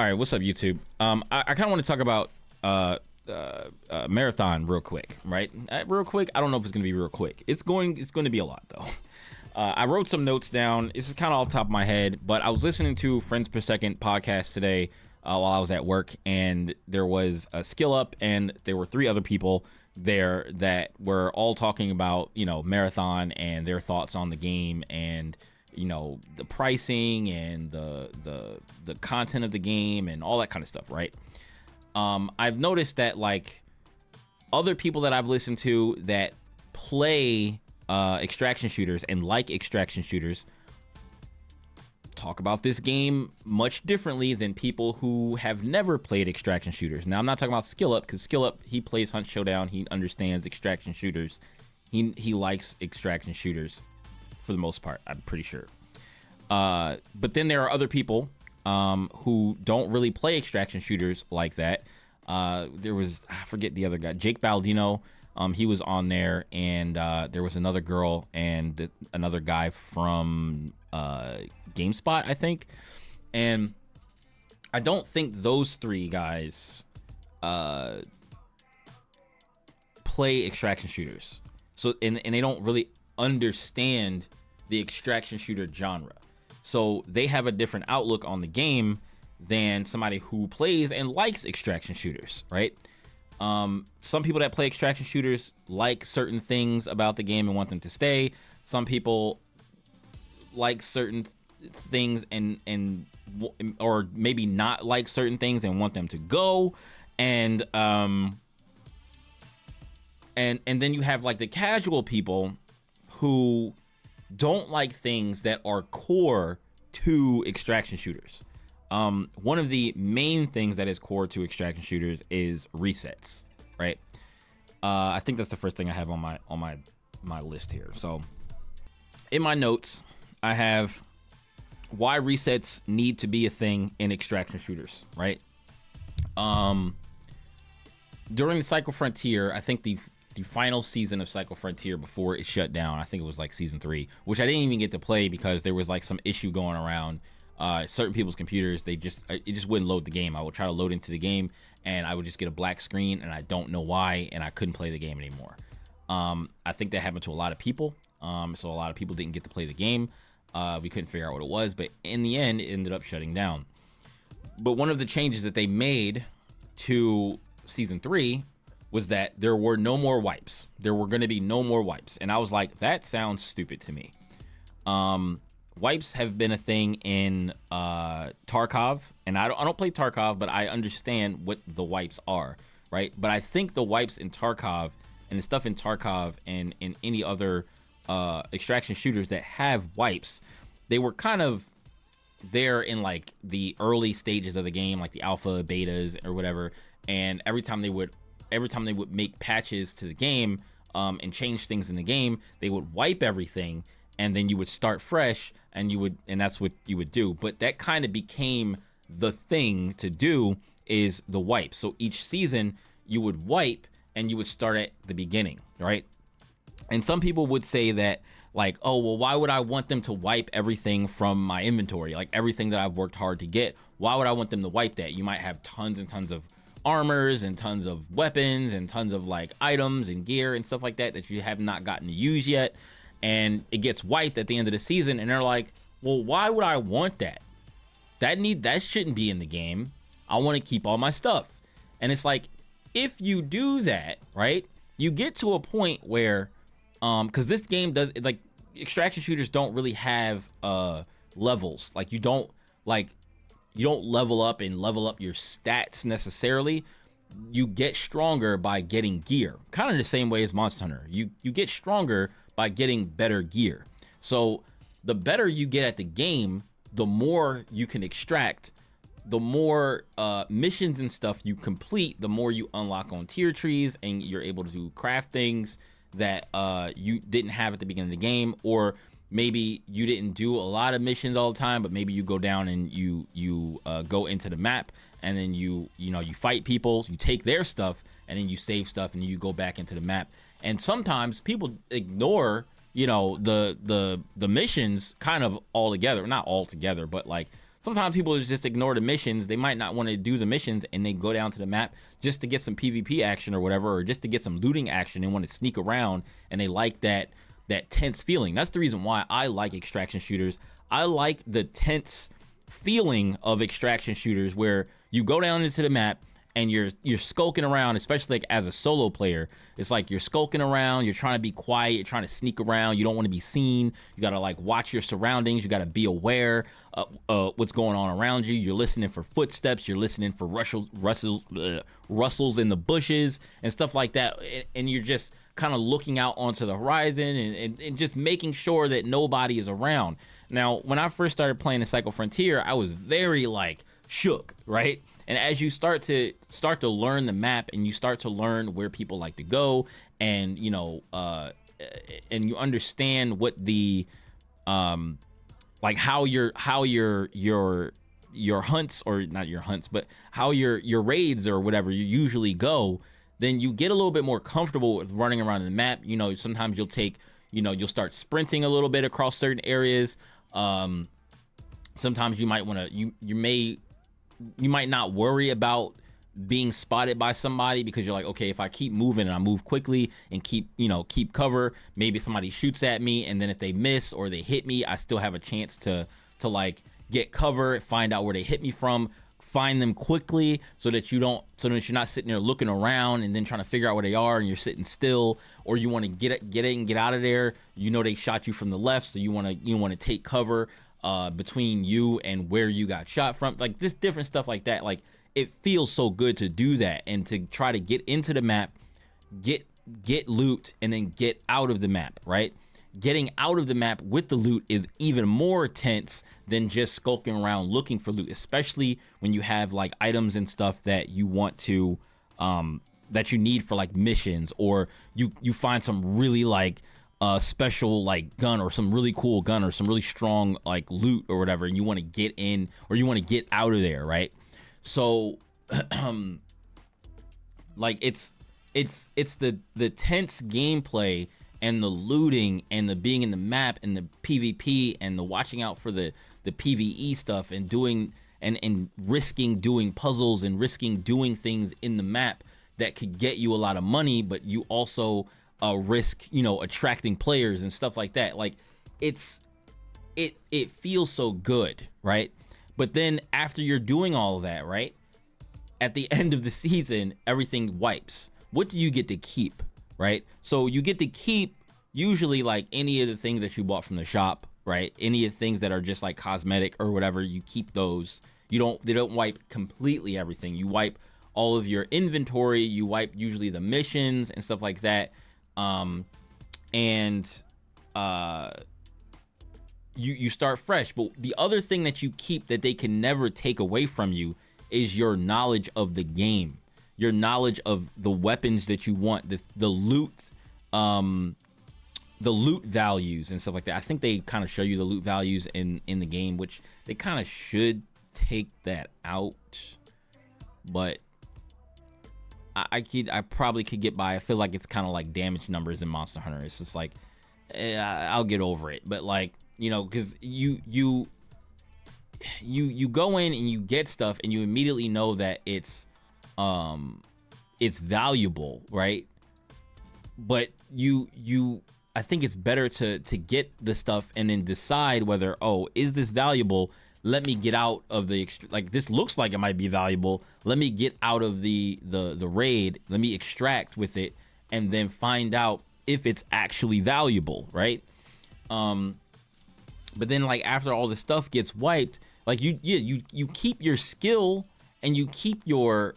All right, what's up, YouTube? I kind of want to talk about marathon real quick, right? Real quick. I don't know if it's going to be real quick. It's going to be a lot though. I wrote some notes down. This is kind of off the top of my head, but I was listening to Friends Per Second podcast today while I was at work, and there was a Skill Up, and there were three other people there that were all talking about, marathon and their thoughts on the game, and the pricing and the content of the game and all that kind of stuff, right? I've noticed that like other people that I've listened to that play extraction shooters and like extraction shooters talk about this game much differently than people who have never played extraction shooters. Now, I'm not talking about Skill Up, because Skill Up, he plays Hunt Showdown, he understands extraction shooters, he likes extraction shooters for the most part, I'm pretty sure. But then there are other people who don't really play extraction shooters like that. There was, I forget the other guy, Jake Baldino. He was on there, and there was another girl and another guy from GameSpot, I think. And I don't think those three guys play extraction shooters. So and they don't really understand the extraction shooter genre. So they have a different outlook on the game than somebody who plays and likes extraction shooters, right? Some people that play extraction shooters like certain things about the game and want them to stay. Some people like certain things and or maybe not like certain things and want them to go. And then you have like the casual people who don't like things that are core to extraction shooters. One of the main things that is core to extraction shooters is resets, right? I think that's the first thing I have on my list here. So in my notes, I have why resets need to be a thing in extraction shooters, right? During the Cycle Frontier, I think the final season of Cycle Frontier before it shut down, I think it was like season 3, which I didn't even get to play because there was like some issue going around certain people's computers. It just wouldn't load the game. I would try to load into the game and I would just get a black screen, and I don't know why, and I couldn't play the game anymore. I think that happened to a lot of people. So a lot of people didn't get to play the game. We couldn't figure out what it was, but in the end, it ended up shutting down. But one of the changes that they made to season 3 was that there were no more wipes. There were going to be no more wipes. And I was like, that sounds stupid to me. Wipes have been a thing in Tarkov, and I don't play Tarkov, but I understand what the wipes are, right? But I think the wipes in Tarkov and the stuff in Tarkov and in any other extraction shooters that have wipes, they were kind of there in like the early stages of the game, like the alpha, betas, or whatever. And every time they would make patches to the game and change things in the game, they would wipe everything, and then you would start fresh, and that's what you would do. But that kind of became the thing to do, is the wipe. So each season you would wipe and you would start at the beginning, right? And some people would say that, like, oh, well, why would I want them to wipe everything from my inventory? Like everything that I've worked hard to get, why would I want them to wipe that? You might have tons and tons of armors and tons of weapons and tons of like items and gear and stuff like that you have not gotten to use yet, and it gets wiped at the end of the season, and they're like, well, why would I want that? That shouldn't be in the game. I want to keep all my stuff. And it's like, if you do that, right, you get to a point where because this game does, like, extraction shooters don't really have levels. Like you don't level up your stats necessarily. You get stronger by getting gear, kind of the same way as Monster Hunter. You get stronger by getting better gear. So the better you get at the game, the more you can extract, the more missions and stuff you complete, the more you unlock on tier trees, and you're able to craft things that you didn't have at the beginning of the game. Or maybe you didn't do a lot of missions all the time, but maybe you go down and you go into the map, and then you fight people, you take their stuff, and then you save stuff, and you go back into the map. And sometimes people ignore the missions kind of altogether. Not altogether, but like sometimes people just ignore the missions. They might not want to do the missions, and they go down to the map just to get some PvP action or whatever, or just to get some looting action and want to sneak around, and they like that tense feeling. That's the reason why I like extraction shooters. I like the tense feeling of extraction shooters where you go down into the map and you're skulking around, especially like as a solo player. It's like you're skulking around, you're trying to be quiet, you're trying to sneak around, you don't want to be seen. You got to like watch your surroundings, you got to be aware of what's going on around you. You're listening for footsteps, you're listening for rustles in the bushes and stuff like that, and you're just kind of looking out onto the horizon and just making sure that nobody is around. Now, when I first started playing the Cycle Frontier, I was very like shook, right? And as you start to learn the map and you start to learn where people like to go, and you know, and you understand what the like how your hunts, or not your hunts, but how your raids or whatever you usually go, then you get a little bit more comfortable with running around the map. You know, sometimes you'll start sprinting a little bit across certain areas. Sometimes you might want to, you might not worry about being spotted by somebody, because you're like, okay, if I keep moving and I move quickly and keep cover, maybe somebody shoots at me, and then if they miss or they hit me, I still have a chance to like get cover, find out where they hit me from, find them quickly, so that you're not sitting there looking around and then trying to figure out where they are and you're sitting still, or you want to get in and get out of there. You know they shot you from the left, so you want to take cover between you and where you got shot from, like just different stuff like that. Like, it feels so good to do that and to try to get into the map, get loot, and then get out of the map, right? Getting out of the map with the loot is even more tense than just skulking around looking for loot, especially when you have like items and stuff that you want to that you need for like missions, or you find some really like special like gun, or some really cool gun, or some really strong like loot or whatever, and you want to get in, or you want to get out of there, right? So like it's the tense gameplay and the looting and the being in the map and the PvP and the watching out for the PvE stuff and doing and risking doing puzzles and risking doing things in the map that could get you a lot of money, but you also risk, you know, attracting players and stuff like that. Like, it feels so good, right? But then after you're doing all of that, right, at the end of the season, everything wipes. What do you get to keep, right? So you get to keep usually like any of the things that you bought from the shop, right? Any of the things that are just like cosmetic or whatever, you keep those. They don't wipe completely everything. You wipe all of your inventory, you wipe usually the missions and stuff like that. You start fresh. But the other thing that you keep that they can never take away from you is your knowledge of the game, your knowledge of the weapons that you want, the loot values and stuff like that. I think they kind of show you the loot values in the game, which they kind of should take that out, but I probably could get by. I feel like it's kind of like damage numbers in Monster Hunter. It's just like, I'll get over it. But like, you know, because you go in and you get stuff and you immediately know that it's valuable, right? But I think it's better to get the stuff and then decide whether, oh, is this valuable? Let me get out of like, this looks like it might be valuable. Let me get out of the raid. Let me extract with it and then find out if it's actually valuable, right? But then like after all the stuff gets wiped, like you keep your skill and you keep your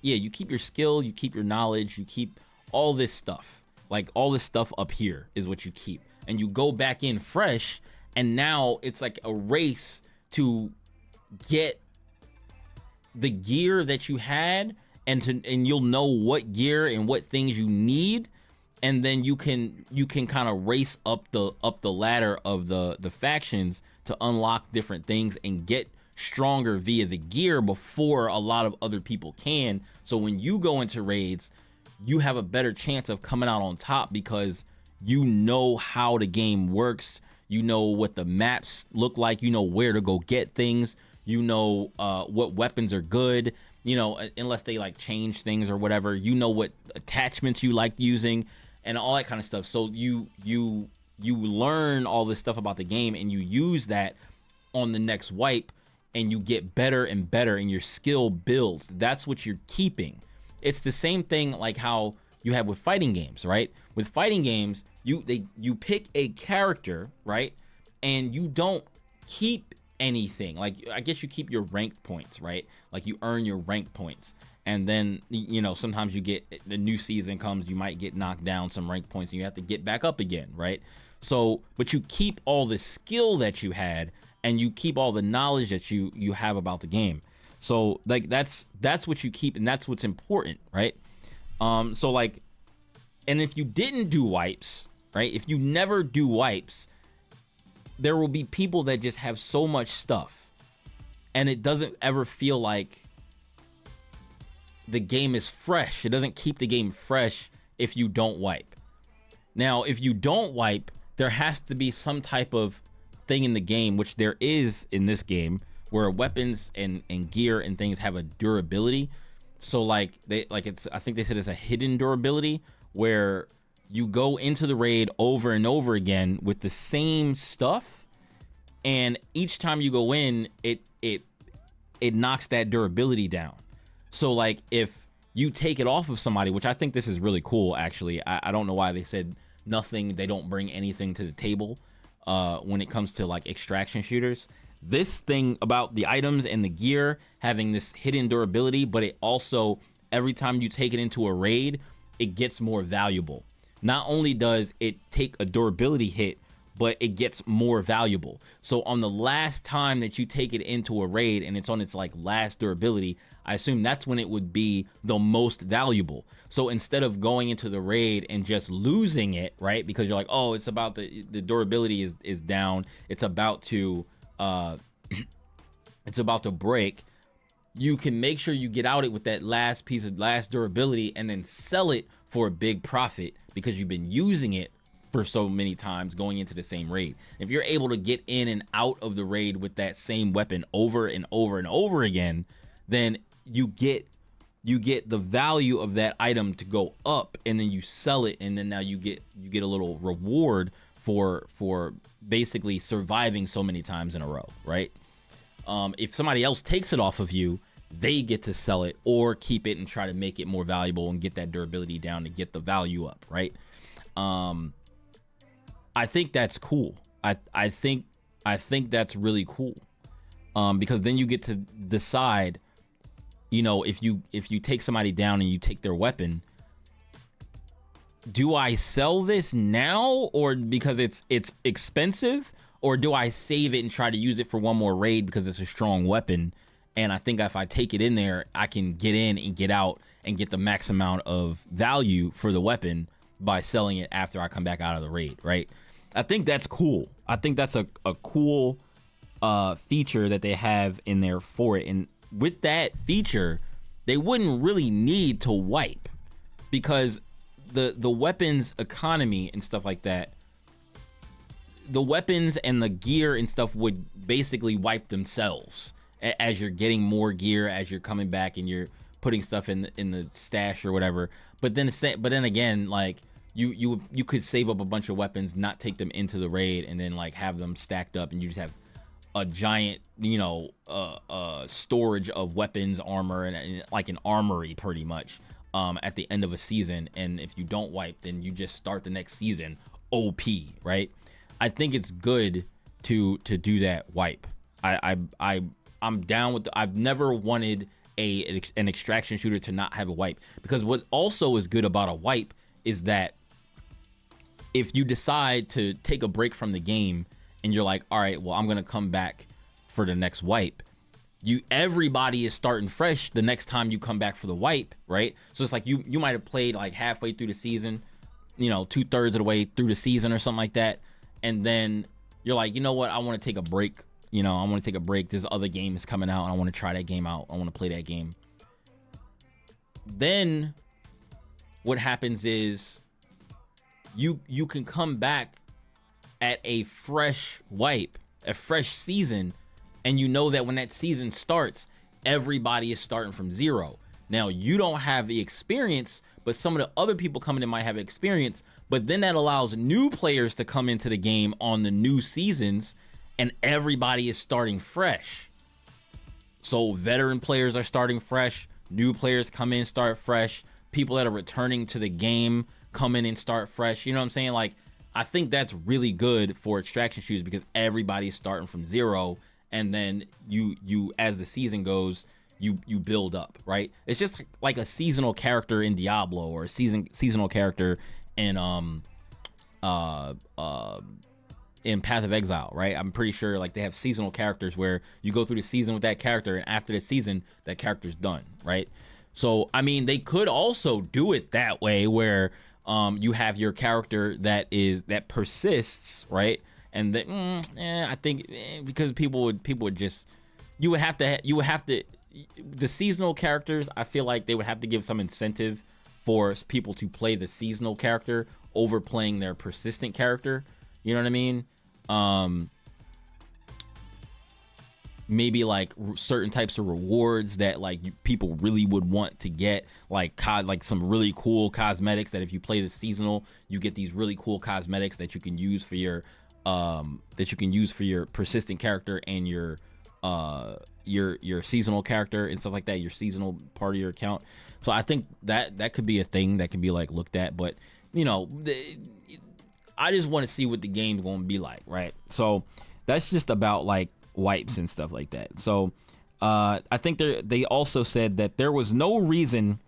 you keep your skill, you keep your knowledge, you keep all this stuff. Like all this stuff up here is what you keep, and you go back in fresh, and now it's like a race to get the gear that you had, and you'll know what gear and what things you need, and then you can kind of race up the ladder of the factions to unlock different things and get stronger via the gear before a lot of other people can. So when you go into raids, you have a better chance of coming out on top because you know how the game works. You know what the maps look like. You know where to go get things. You know what weapons are good, you know, unless they like change things or whatever. You know what attachments you like using and all that kind of stuff. So you learn all this stuff about the game, and you use that on the next wipe, and you get better and better, and your skill builds. That's what you're keeping. It's the same thing like how you have with fighting games, right? With fighting games, you pick a character, right? And you don't keep anything. Like, I guess you keep your ranked points, right? Like, you earn your rank points. And then, you know, sometimes you get, the new season comes, you might get knocked down some rank points and you have to get back up again, right? So, but you keep all the skill that you had, and you keep all the knowledge that you have about the game. So like that's what you keep, and that's what's important, right? So like, and if you didn't do wipes, right? If you never do wipes, there will be people that just have so much stuff, and it doesn't ever feel like the game is fresh. It doesn't keep the game fresh if you don't wipe. Now, if you don't wipe, there has to be some type of thing in the game, which there is in this game, where weapons and gear and things have a durability. So like I think they said it's a hidden durability, where you go into the raid over and over again with the same stuff, and each time you go in, it knocks that durability down. So like if you take it off of somebody, which I think this is really cool actually. I don't know why they said nothing, they don't bring anything to the table when it comes to like extraction shooters. This thing about the items and the gear having this hidden durability, but it also, every time you take it into a raid, it gets more valuable. Not only does it take a durability hit, but it gets more valuable. So on the last time that you take it into a raid and it's on its like last durability, I assume that's when it would be the most valuable. So instead of going into the raid and just losing it, right? Because you're like, oh, it's about the durability is down. It's about to it's about to break. You can make sure you get out it with that last piece of last durability and then sell it for a big profit because you've been using it for so many times going into the same raid. If you're able to get in and out of the raid with that same weapon over and over and over again, then you get the value of that item to go up, and then you sell it, and then now you get a little reward for basically surviving so many times in a row, right? If somebody else takes it off of you, they get to sell it or keep it and try to make it more valuable and get that durability down to get the value up, right? I think that's cool. I think that's really cool, because then you get to decide, you know, if you take somebody down and you take their weapon, do I sell this now, or because it's expensive, or do I save it and try to use it for one more raid because it's a strong weapon, and I think if I take it in there, I can get in and get out and get the max amount of value for the weapon by selling it after I come back out of the raid, right? I think that's cool. I think that's a cool feature that they have in there for it. And with that feature, they wouldn't really need to wipe, because the weapons economy and stuff like that, the weapons and the gear and stuff would basically wipe themselves as you're getting more gear, as you're coming back and you're putting stuff in the stash or whatever. But then again, like you could save up a bunch of weapons, not take them into the raid, and then like have them stacked up, and you just have a giant, you know, storage of weapons, armor, and like an armory pretty much at the end of a season. And if you don't wipe, then you just start the next season OP, right? I think it's good to do that wipe. I'm down with I've never wanted an extraction shooter to not have a wipe, because what also is good about a wipe is that if you decide to take a break from the game and you're like, all right, well, I'm gonna come back for the next wipe, everybody is starting fresh the next time you come back for the wipe, right? So it's like you might have played like halfway through the season, you know, 2/3 of the way through the season or something like that, and then you're like, you know what, I want to take a break. You know, I want to take a break. This other game is coming out, and I want to try that game out. I want to play that game. Then what happens is you can come back at a fresh wipe, a fresh season, And you know that when that season starts, everybody is starting from zero. Now, you don't have the experience, but some of the other people coming in might have experience, but then that allows new players to come into the game on the new seasons, and everybody is starting fresh. So veteran players are starting fresh, new players come in, start fresh, people that are returning to the game come in and start fresh. You know what I'm saying? Like, I think that's really good for extraction shooters because everybody's starting from zero, and then you as the season goes, you build up, right? It's just like a seasonal character in Diablo, or a seasonal character in Path of Exile, right? I'm pretty sure like they have seasonal characters where you go through the season with that character, and after the season that character's done, right? So I mean, they could also do it that way where you have your character that persists, right? And that I think because people would just you would have to the seasonal characters, I feel like they would have to give some incentive for people to play the seasonal character over playing their persistent character. You know what I mean? Maybe like certain types of rewards that like people really would want to get, like some really cool cosmetics that if you play the seasonal, you get these really cool cosmetics that you can use for your persistent character and your seasonal character and stuff like that, your seasonal part of your account. So I think that could be a thing that could be like looked at, but you know, I just want to see what the game's going to be like, right? So that's just about like wipes and stuff like that. So I think they also said that there was no reason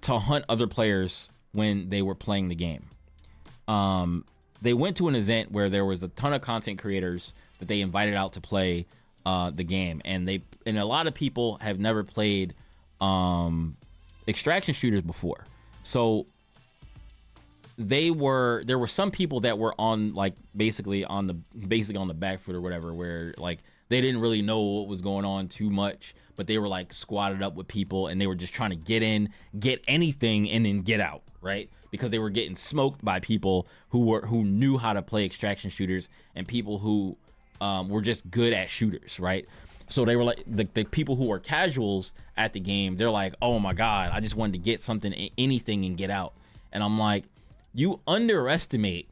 to hunt other players when they were playing the game. They went to an event where there was a ton of content creators that they invited out to play the game, and a lot of people have never played extraction shooters before. So there were some people that were on like basically on the back foot or whatever, where like they didn't really know what was going on too much, but they were like squatted up with people and they were just trying to get in, get anything, and then get out, right? Because they were getting smoked by people who knew how to play extraction shooters and people who were just good at shooters, right? So they were like the people who were casuals at the game, they're like, oh my god, I just wanted to get something, anything, and get out. And I'm like, you underestimate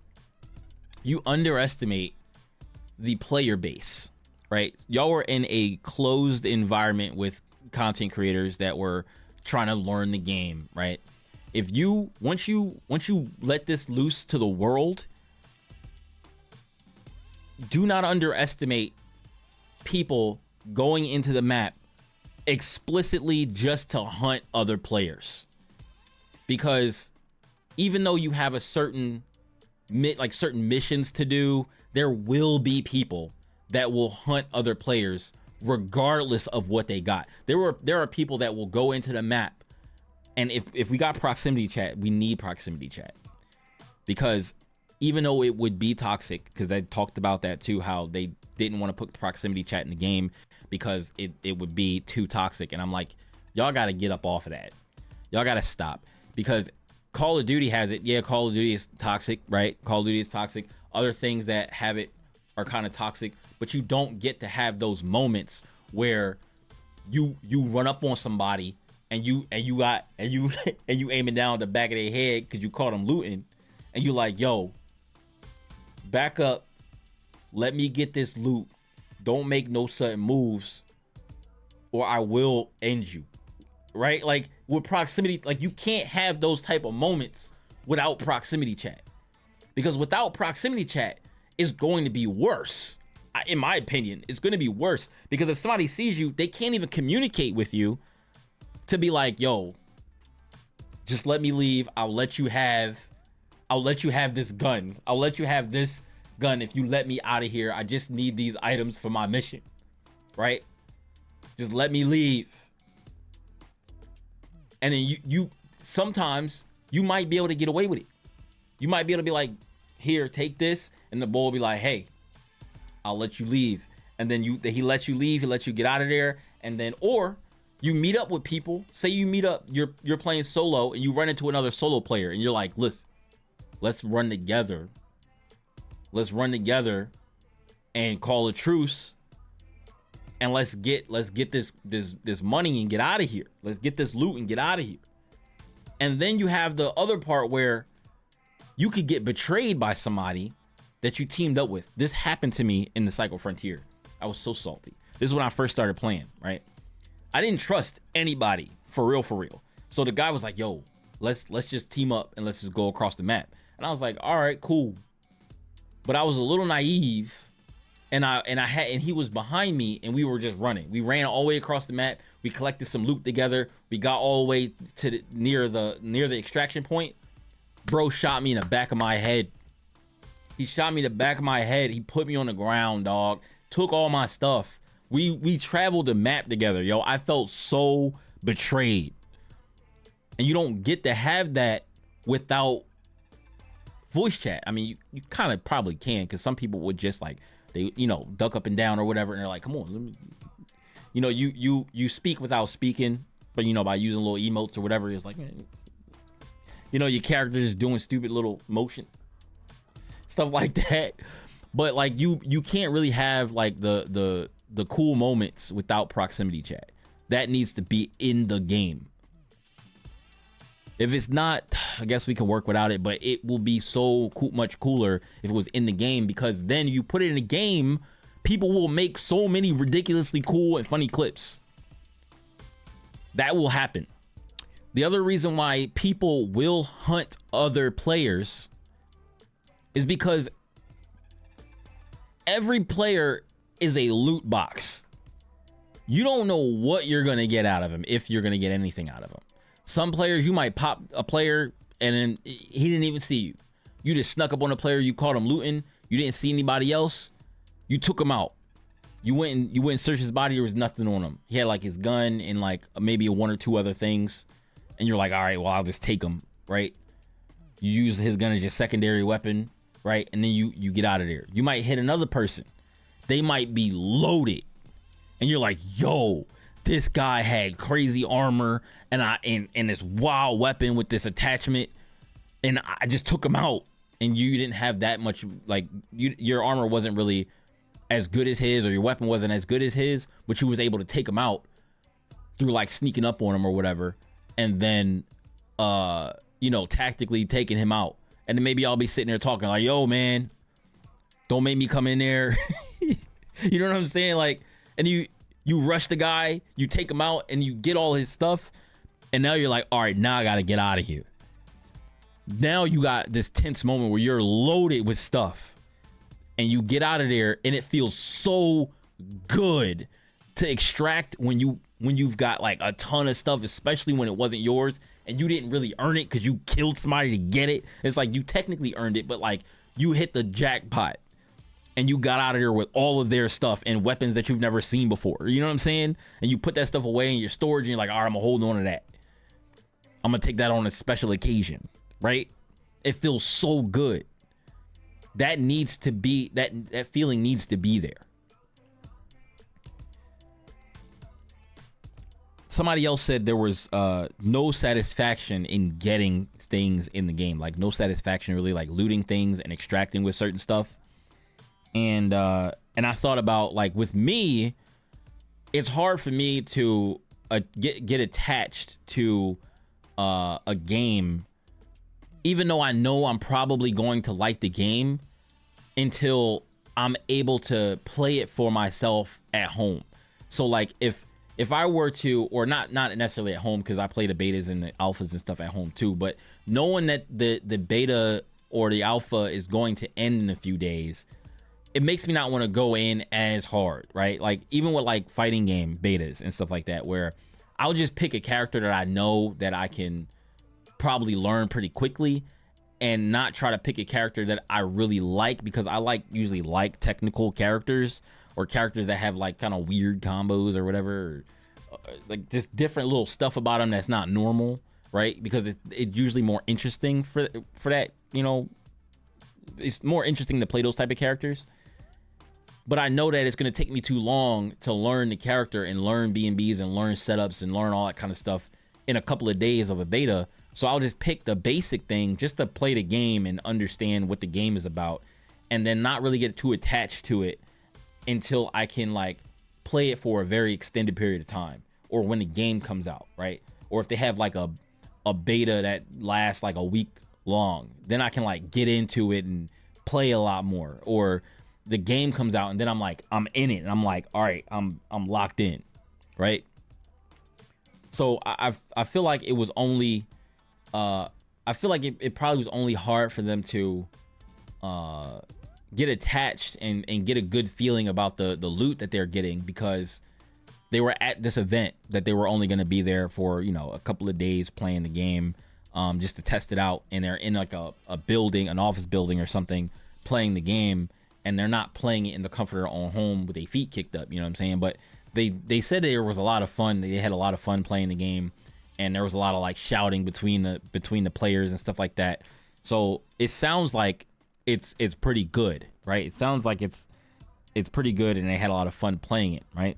the player base, right? Y'all were in a closed environment with content creators that were trying to learn the game, right? If you once you let this loose to the world, do not underestimate people going into the map explicitly just to hunt other players. Because even though you have a certain missions to do, there will be people that will hunt other players regardless of what they got. There are people that will go into the map, and if we got proximity chat, we need proximity chat, because even though it would be toxic, because I talked about that too, how they didn't want to put proximity chat in the game because it would be too toxic. And I'm like, y'all got to get up off of that. Y'all got to stop, because Call of Duty has it. Yeah, Call of Duty is toxic, right? Call of Duty is toxic. Other things that have it are kind of toxic, but you don't get to have those moments where you run up on somebody and you aiming down the back of their head because you caught them looting, and you like, yo, back up, let me get this loot. Don't make no sudden moves or I will end you. Right? Like with proximity, like you can't have those type of moments without proximity chat, because without proximity chat, it's going to be worse. In my opinion, it's going to be worse, because if somebody sees you, they can't even communicate with you to be like, yo, just let me leave. I'll let you have this gun. I'll let you have this gun if you let me out of here. I just need these items for my mission. Right? Just let me leave. And then you sometimes you might be able to get away with it. You might be able to be like, here, take this, and the boy will be like, hey, I'll let you leave. And then he lets you leave, he lets you get out of there, and then, or you meet up with people. Say you meet up, you're playing solo, and you run into another solo player, and you're like, listen, let's run together. Let's run together and call a truce and let's get this money and get out of here. Let's get this loot and get out of here. And then you have the other part where you could get betrayed by somebody that you teamed up with. This happened to me in the Cycle Frontier. I was so salty. This is when I first started playing, right? I didn't trust anybody for real. So the guy was like, yo, let's just team up and let's just go across the map. And I was like, all right, cool. But I was a little naive, and he was behind me, and we were just running. We ran all the way across the map. We collected some loot together. We got all the way to near the extraction point. Bro shot me in the back of my head. He shot me in the back of my head. He put me on the ground, dog. Took all my stuff. We traveled the map together, yo. I felt so betrayed. And you don't get to have that without voice chat. I mean, you kind of probably can, because some people would just like, they, you know, duck up and down or whatever, and they're like, come on, let me, you know, you speak without speaking, but you know, by using little emotes or whatever. It's like, you know, your character is doing stupid little motion stuff like that. But like you can't really have like the cool moments without proximity chat. That needs to be in the game. If it's not, I guess we can work without it, but it will be so much cooler if it was in the game, because then you put it in a game, people will make so many ridiculously cool and funny clips. That will happen. The other reason why people will hunt other players is because every player is a loot box. You don't know what you're going to get out of him, if you're going to get anything out of him. Some players, you might pop a player and then he didn't even see you. You just snuck up on a player, you caught him looting, you didn't see anybody else, you took him out. You went and searched his body, there was nothing on him. He had like his gun and like maybe one or two other things. And you're like, all right, well, I'll just take him, right? You use his gun as your secondary weapon, right? And then you get out of there. You might hit another person. They might be loaded. And you're like, yo, this guy had crazy armor and this wild weapon with this attachment, and I just took him out. And you didn't have that much, like, your armor wasn't really as good as his, or your weapon wasn't as good as his, but you was able to take him out through like sneaking up on him or whatever, and then you know, tactically taking him out. And then maybe I'll be sitting there talking like, yo man, don't make me come in there. You know what I'm saying? Like, and you rush the guy, you take him out, and you get all his stuff, and now you're like, all right, now I gotta get out of here. Now you got this tense moment where you're loaded with stuff, and you get out of there, and it feels so good to extract when you've got like a ton of stuff, especially when it wasn't yours and you didn't really earn it because you killed somebody to get it. It's like you technically earned it, but like you hit the jackpot and you got out of there with all of their stuff and weapons that you've never seen before. You know what I'm saying? And you put that stuff away in your storage and you're like, all right, I'm gonna hold on to that. I'm gonna take that on a special occasion, right? It feels so good. That needs to be, that feeling needs to be there. Somebody else said there was no satisfaction in getting things in the game, like no satisfaction really like looting things and extracting with certain stuff. And I thought about, like, with me, it's hard for me to get attached to a game, even though I know I'm probably going to like the game, until I'm able to play it for myself at home. So like if I were to, or not necessarily at home, because I play the betas and the alphas and stuff at home too, but knowing that the beta or the alpha is going to end in a few days, it makes me not want to go in as hard, right? Like even with like fighting game betas and stuff like that, where I'll just pick a character that I know that I can probably learn pretty quickly, and not try to pick a character that I really like, because I usually like technical characters, or characters that have like kind of weird combos or whatever, or like just different little stuff about them that's not normal, right? Because it's usually more interesting for that, you know, it's more interesting to play those type of characters. But I know that it's going to take me too long to learn the character and learn B&Bs and learn setups and learn all that kind of stuff in a couple of days of a beta. So I'll just pick the basic thing just to play the game and understand what the game is about, and then not really get too attached to it until I can like play it for a very extended period of time, or when the game comes out, right? Or if they have like a beta that lasts like a week long, then I can like get into it and play a lot more. Or the game comes out and then I'm in it and I'm like, all right, I'm locked in, right? So I feel like it was only I feel like it probably was only hard for them to get attached and get a good feeling about the loot that they're getting, because they were at this event that they were only going to be there for, you know, a couple of days playing the game, just to test it out. And they're in like a building, an office building or something, playing the game, and they're not playing it in the comfort of their own home with their feet kicked up, you know what I'm saying? But they said there was a lot of fun. They had a lot of fun playing the game, and there was a lot of like shouting between the players and stuff like that. So it sounds like it's pretty good, right? It sounds like it's pretty good, and they had a lot of fun playing it, right?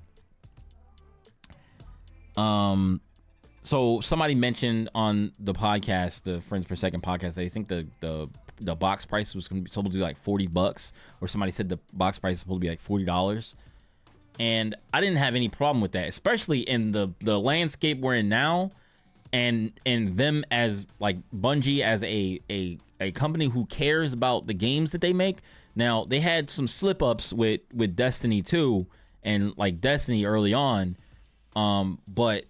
So somebody mentioned on the podcast, the Friends Per Second podcast, they think the box price was going to be supposed to be like $40, or somebody said the box price is supposed to be like $40. And I didn't have any problem with that, especially in the landscape we're in now, and them as like Bungie as a company who cares about the games that they make. Now, they had some slip ups with Destiny 2 and like Destiny early on, but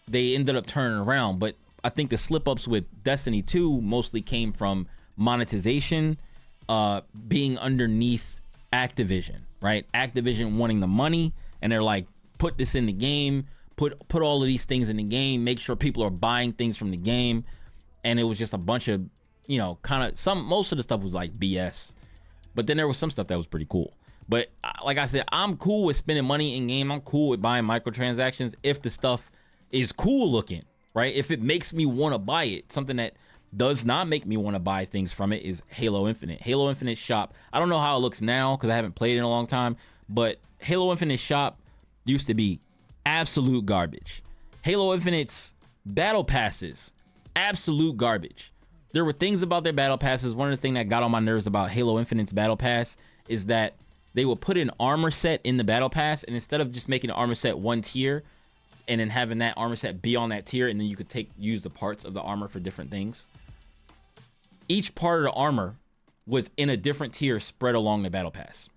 they ended up turning around. But I think the slip ups with Destiny 2 mostly came from monetization being underneath Activision, right? Activision wanting the money, and they're like, put this in the game, put all of these things in the game, make sure people are buying things from the game. And it was just a bunch of, you know, most of the stuff was like BS, but then there was some stuff that was pretty cool. But like I said, I'm cool with spending money in game. I'm cool with buying microtransactions if the stuff is cool looking, right? If it makes me want to buy it. Something that does not make me want to buy things from it is Halo Infinite. Halo Infinite shop, I don't know how it looks now because I haven't played it in a long time, but Halo Infinite shop used to be absolute garbage. Halo Infinite's battle passes, absolute garbage. There were things about their battle passes. One of the things that got on my nerves about Halo Infinite's battle pass is that they would put an armor set in the battle pass, and instead of just making the armor set one tier and then having that armor set be on that tier, and then you could use the parts of the armor for different things, each part of the armor was in a different tier spread along the battle pass,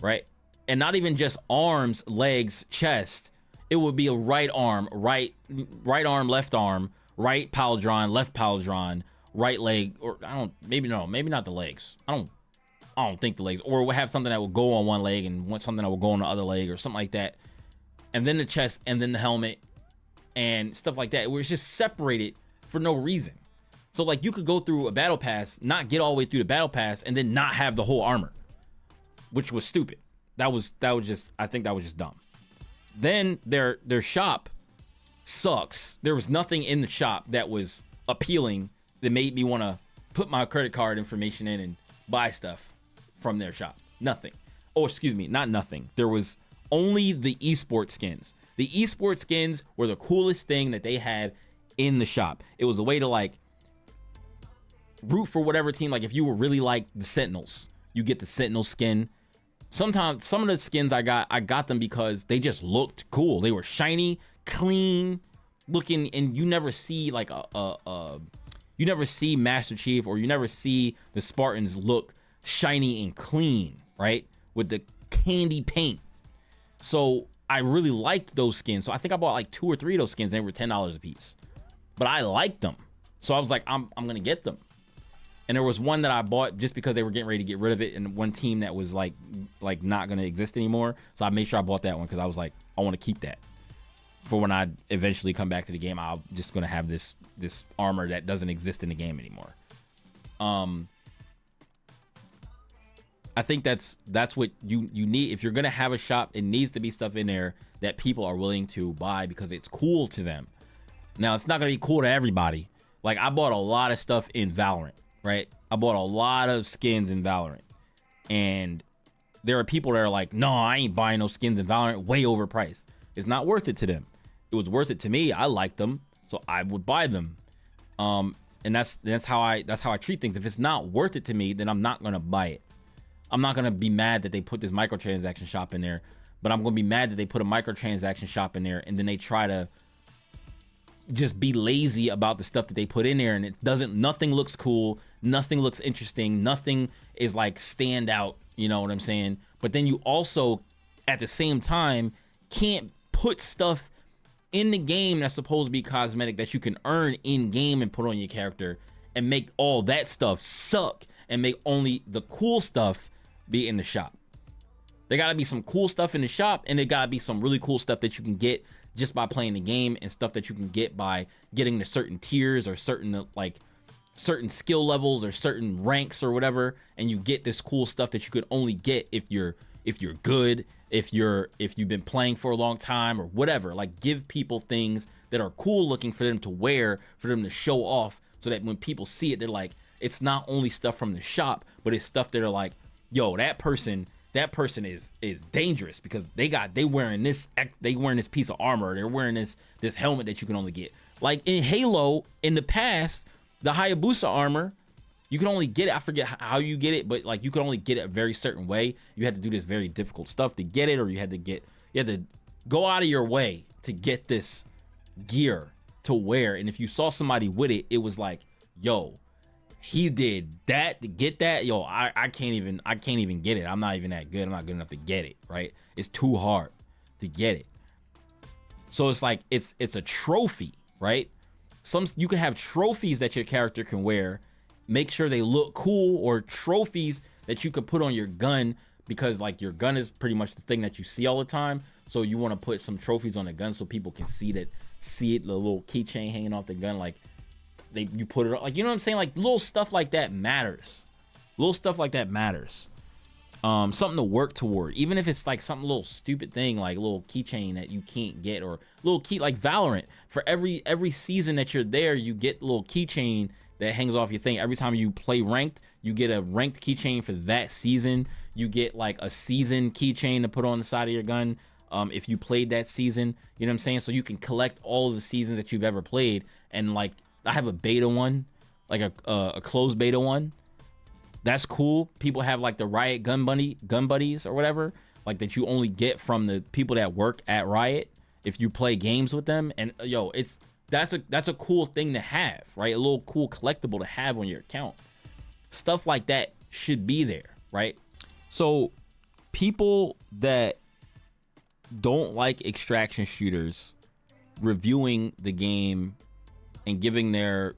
right? And not even just arms, legs, chest. It would be a right arm, right arm, left arm, right pauldron, left pauldron, right leg, or maybe not the legs. I don't think the legs, or we'll have something that will go on one leg and something that will go on the other leg or something like that. And then the chest, and then the helmet and stuff like that, where it's just separated for no reason. So like you could go through a battle pass, not get all the way through the battle pass, and then not have the whole armor, which was stupid. That was just, I think that was just dumb. Then their shop sucks. There was nothing in the shop that was appealing that made me want to put my credit card information in and buy stuff from their shop. Nothing. Oh, excuse me, not nothing. There was only the esports skins. The esports skins were the coolest thing that they had in the shop. It was a way to like root for whatever team. Like if you were really like the Sentinels, you get the Sentinel skin. Sometimes some of the skins I got them because they just looked cool. They were shiny, clean looking, and you never see like you never see Master Chief, or you never see the Spartans look shiny and clean, right? With the candy paint. So I really liked those skins. So I think I bought like 2 or 3 of those skins. They were $10 a piece, but I liked them. So I was like, I'm gonna get them. And there was one that I bought just because they were getting ready to get rid of it, and one team that was like not gonna exist anymore. So I made sure I bought that one because I was like, I want to keep that for when I eventually come back to the game. I'm just gonna have this armor that doesn't exist in the game anymore. I think that's what you need. If you're gonna have a shop, it needs to be stuff in there that people are willing to buy because it's cool to them. Now, it's not gonna be cool to everybody. Like I bought a lot of stuff in Valorant, right? I bought a lot of skins in Valorant, and there are people that are like, no, I ain't buying no skins in Valorant, way overpriced. It's not worth it to them. It was worth it to me. I liked them, so I would buy them. And that's how I treat things. If it's not worth it to me, then I'm not gonna buy it. I'm not gonna be mad that they put this microtransaction shop in there, but I'm gonna be mad that they put a microtransaction shop in there and then they try to just be lazy about the stuff that they put in there, and nothing looks cool, nothing looks interesting, nothing is like stand out, you know what I'm saying? But then you also at the same time can't put stuff in the game that's supposed to be cosmetic that you can earn in game and put on your character and make all that stuff suck and make only the cool stuff be in the shop. There gotta be some cool stuff in the shop, and there gotta be some really cool stuff that you can get just by playing the game, and stuff that you can get by getting to certain tiers or certain skill levels or certain ranks or whatever, and you get this cool stuff that you could only get if you're good, if you've been playing for a long time or whatever. Like, give people things that are cool looking for them to wear, for them to show off, so that when people see it, they're like, it's not only stuff from the shop, but it's stuff that are like, yo, that person is dangerous because they wearing this piece of armor, they're wearing this helmet that you can only get. Like in Halo in the past, the Hayabusa armor, you can only get it, I forget how you get it, but like you could only get it a very certain way. You had to do this very difficult stuff to get it, or you had to go out of your way to get this gear to wear. And if you saw somebody with it, it was like, yo, he did that to get that. Yo, I can't even get it. I'm not even that good. I'm not good enough to get it, right? It's too hard to get it. So it's like it's a trophy, right? You can have trophies that your character can wear, make sure they look cool, or trophies that you could put on your gun, because like your gun is pretty much the thing that you see all the time. So you want to put some trophies on the gun so people can see it, the little keychain hanging off the gun, like you put it on, like, you know what I'm saying? Like little stuff like that matters. Something to work toward, even if it's like some little stupid thing, like a little keychain that you can't get, or little key, like Valorant. For every season that you're there, you get a little keychain that hangs off your thing. Every time you play ranked, you get a ranked keychain for that season. You get like a season keychain to put on the side of your gun, if you played that season. You know what I'm saying? So you can collect all of the seasons that you've ever played. And like, I have a beta one, like a closed beta one. That's cool. People have like the Riot gun buddies or whatever, like that you only get from the people that work at Riot if you play games with them. And yo, that's a cool thing to have, right? A little cool collectible to have on your account. Stuff like that should be there, right? So people that don't like extraction shooters reviewing the game and giving their,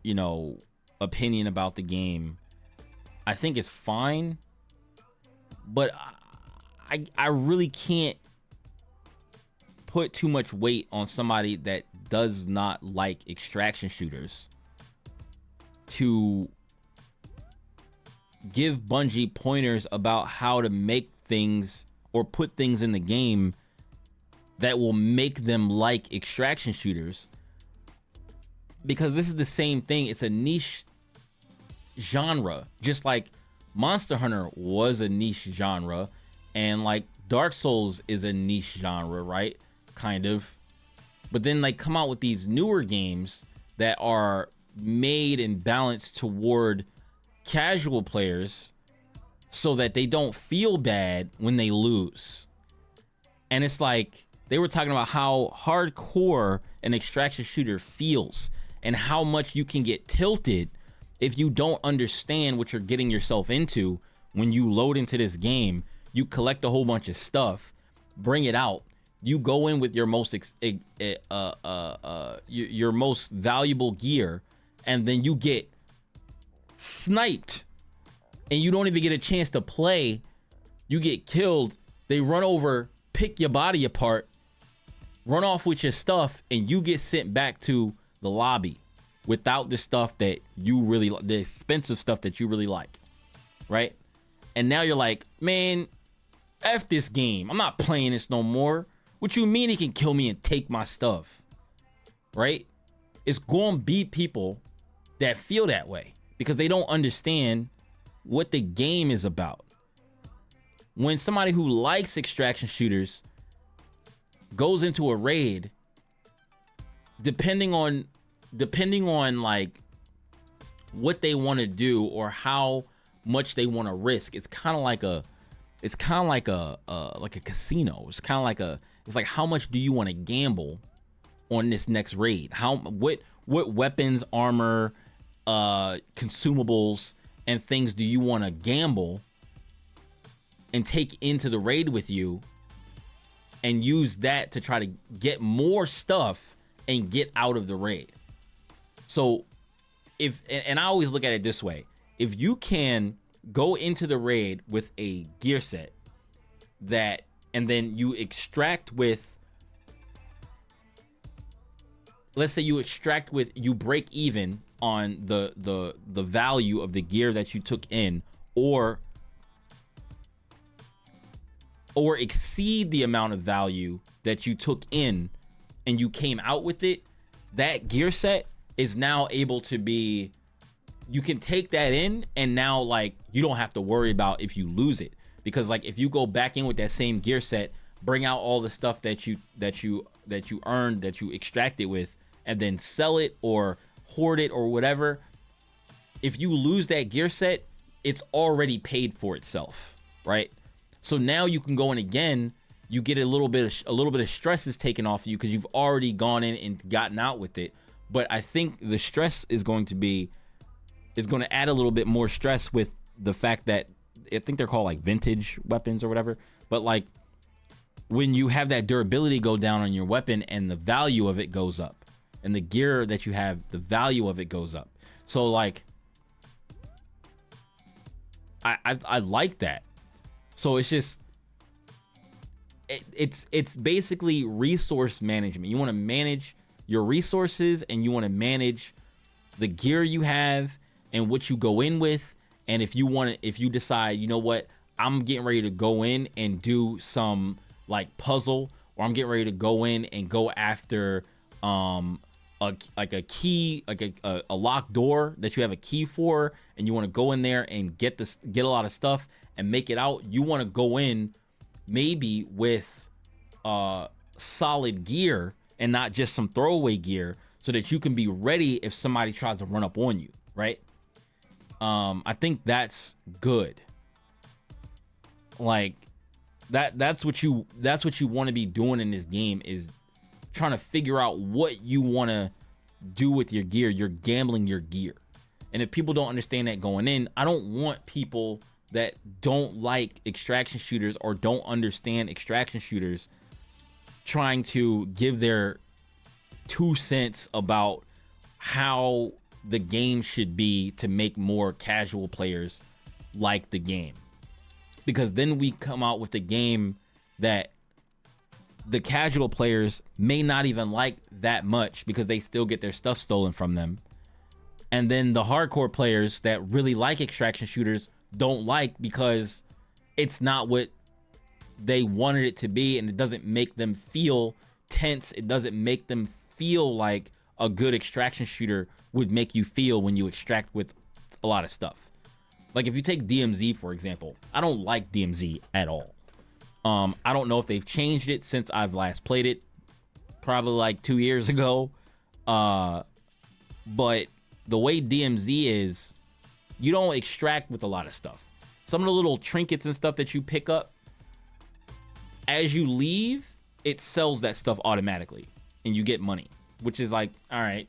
opinion about the game, I think it's fine, but I really can't put too much weight on somebody that does not like extraction shooters to give Bungie pointers about how to make things or put things in the game that will make them like extraction shooters. Because this is the same thing. It's a niche genre, just like Monster Hunter was a niche genre, and like Dark Souls is a niche genre, right? Kind of. But then like come out with these newer games that are made and balanced toward casual players so that they don't feel bad when they lose. And it's like they were talking about how hardcore an extraction shooter feels and how much you can get tilted if you don't understand what you're getting yourself into. When you load into this game, you collect a whole bunch of stuff, bring it out, you go in with your most your most valuable gear, and then you get sniped and you don't even get a chance to play. You get killed, they run over, pick your body apart, run off with your stuff, and you get sent back to the lobby without the stuff that you really, the expensive stuff that you really like, right? And now you're like, man, F this game, I'm not playing this no more. What you mean he can kill me and take my stuff, right? It's gonna be people that feel that way because they don't understand what the game is about. When somebody who likes extraction shooters goes into a raid, depending on like what they want to do or how much they want to risk, it's kind of like a it's kind of like a casino. It's kind of like it's like, how much do you want to gamble on this next raid? What weapons, armor, consumables, and things do you want to gamble and take into the raid with you, and use that to try to get more stuff and get out of the raid? So and I always look at it this way: if you can go into the raid with a gear set and then you extract with, let's say you break even on the value of the gear that you took in, or exceed the amount of value that you took in and you came out with it, that gear set is now able to be, you can take that in, and now like you don't have to worry about if you lose it, because like if you go back in with that same gear set, bring out all the stuff that you earned, that you extracted with, and then sell it or hoard it or whatever, if you lose that gear set, it's already paid for itself, right? So now you can go in again, you get a little bit of stress is taken off of you because you've already gone in and gotten out with it. But I think the stress is going to add a little bit more stress with the fact that I think they're called like vintage weapons or whatever. But like when you have that durability go down on your weapon and the value of it goes up, and the gear that you have, the value of it goes up. So like I like that. So it's just it's basically resource management. You want to manage your resources, and you want to manage the gear you have and what you go in with. And if you decide, you know what, I'm getting ready to go in and do some like puzzle, or I'm getting ready to go in and go after a key, like a locked door that you have a key for, and you want to go in there and get a lot of stuff and make it out. You want to go in maybe with solid gear and not just some throwaway gear, so that you can be ready if somebody tries to run up on you, right? I think that's good. Like that's what you want to be doing in this game, is trying to figure out what you want to do with your gear. You're gambling your gear. And if people don't understand that going in, I don't want people that don't like extraction shooters or don't understand extraction shooters trying to give their 2 cents about how the game should be to make more casual players like the game. Because then we come out with a game that the casual players may not even like that much, because they still get their stuff stolen from them. And then the hardcore players that really like extraction shooters don't like, because it's not what they wanted it to be, and it doesn't make them feel tense. It doesn't make them feel like a good extraction shooter would make you feel when you extract with a lot of stuff. Like if you take DMZ, for example, I don't like DMZ at all. I don't know if they've changed it since I've last played it, probably like 2 years ago. But the way DMZ is, you don't extract with a lot of stuff. Some of the little trinkets and stuff that you pick up, as you leave, it sells that stuff automatically and you get money, which is like, all right,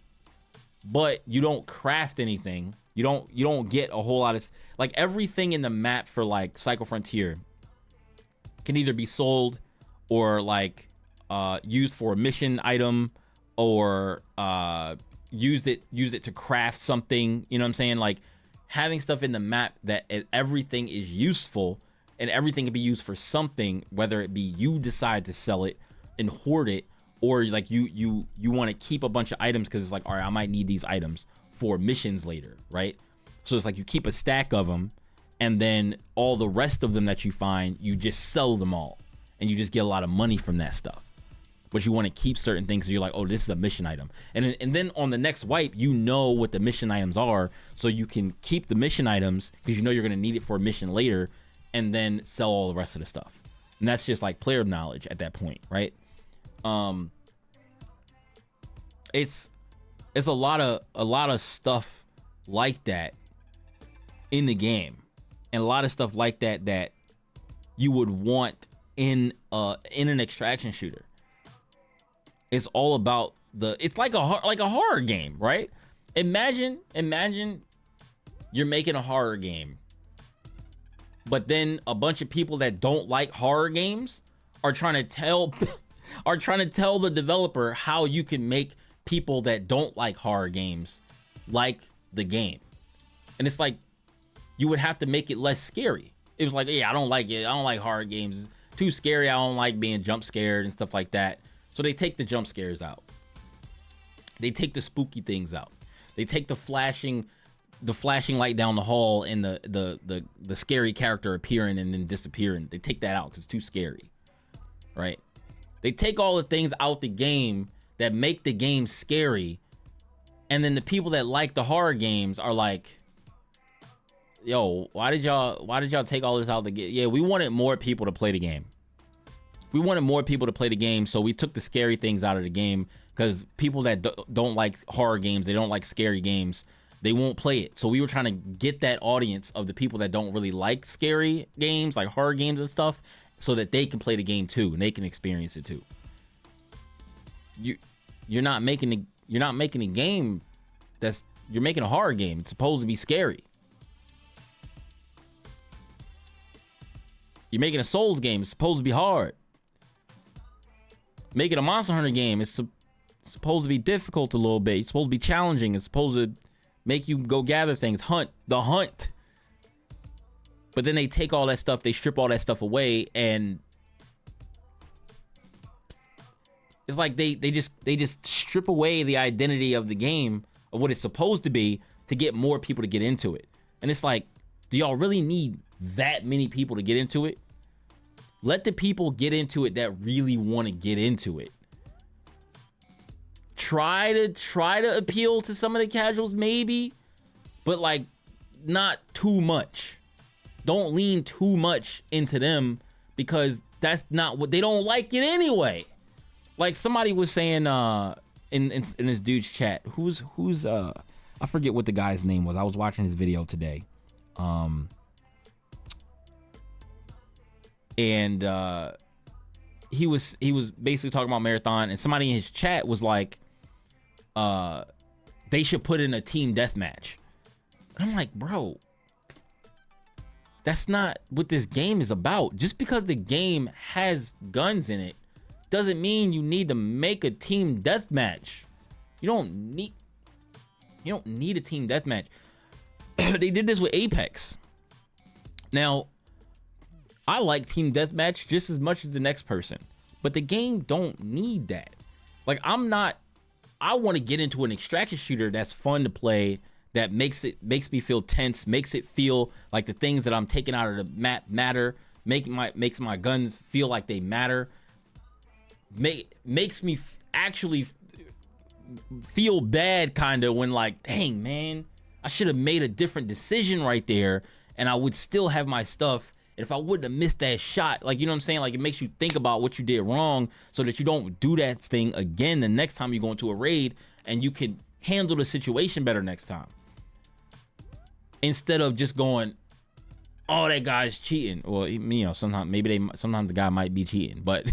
but you don't craft anything. You don't get a whole lot of, like, everything in the map for like Cycle Frontier can either be sold or like used for a mission item, or use it to craft something. You know what I'm saying? Like having stuff in the map that everything is useful and everything can be used for something, whether it be you decide to sell it and hoard it, or like you want to keep a bunch of items because it's like, all right, I might need these items for missions later, right? So it's like you keep a stack of them, and then all the rest of them that you find, you just sell them all, and you just get a lot of money from that stuff. But you want to keep certain things, so you're like, oh, this is a mission item, and then on the next wipe, you know what the mission items are, so you can keep the mission items because you know you're gonna need it for a mission later, and then sell all the rest of the stuff. And that's just like player knowledge at that point, right? It's a lot of stuff like that in the game, and a lot of stuff like that you would want in an extraction shooter. It's all about it's like a horror game, right? Imagine you're making a horror game, but then a bunch of people that don't like horror games are trying to tell the developer how you can make people that don't like horror games like the game. And it's like, you would have to make it less scary. It was like, yeah, I don't like it. I don't like horror games. It's too scary. I don't like being jump scared and stuff like that. So they take the jump scares out. They take the spooky things out. They take the flashing light down the hall and the scary character appearing and then disappearing. They take that out because it's too scary, right? They take all the things out the game that make the game scary, and then the people that like the horror games are like, yo, why did y'all take all this out of the game? Yeah, we wanted more people to play the game. We wanted more people to play the game, so we took the scary things out of the game, because people that don't like horror games, they don't like scary games, they won't play it. So we were trying to get that audience of the people that don't really like scary games, like horror games and stuff, so that they can play the game too and they can experience it too. You're not making a game you're making a horror game. It's supposed to be scary. You're making a Souls game. It's supposed to be hard. Making a Monster Hunter game, it's supposed to be difficult a little bit. It's supposed to be challenging. It's supposed to make you go gather things, hunt. But then they take all that stuff, they strip all that stuff away, and it's like they just strip away the identity of the game, of what it's supposed to be, to get more people to get into it. And it's like, do y'all really need that many people to get into it? Let the people get into it that really want to get into it. Try to appeal to some of the casuals, maybe, but like, not too much. Don't lean too much into them, because that's not what they don't like it anyway. Like somebody was saying in this dude's chat, who's I forget what the guy's name was. I was watching his video today. And he was basically talking about Marathon, and somebody in his chat was like, they should put in a team deathmatch. I'm like, bro, that's not what this game is about. Just because the game has guns in it doesn't mean you need to make a team deathmatch. You don't need a team deathmatch. They did this with Apex. Now, I like team deathmatch just as much as the next person, but the game don't need that. Like, I want to get into an extraction shooter that's fun to play, that makes me feel tense, makes it feel like the things that I'm taking out of the map matter, makes my guns feel like they matter, makes me actually feel bad kind of when, like, dang man, I should have made a different decision right there and I would still have my stuff. And if I wouldn't have missed that shot, like, you know what I'm saying? Like, it makes you think about what you did wrong so that you don't do that thing again the next time you go into a raid, and you can handle the situation better next time. Instead of just going, oh, that guy's cheating. Well, you know, sometimes the guy might be cheating, but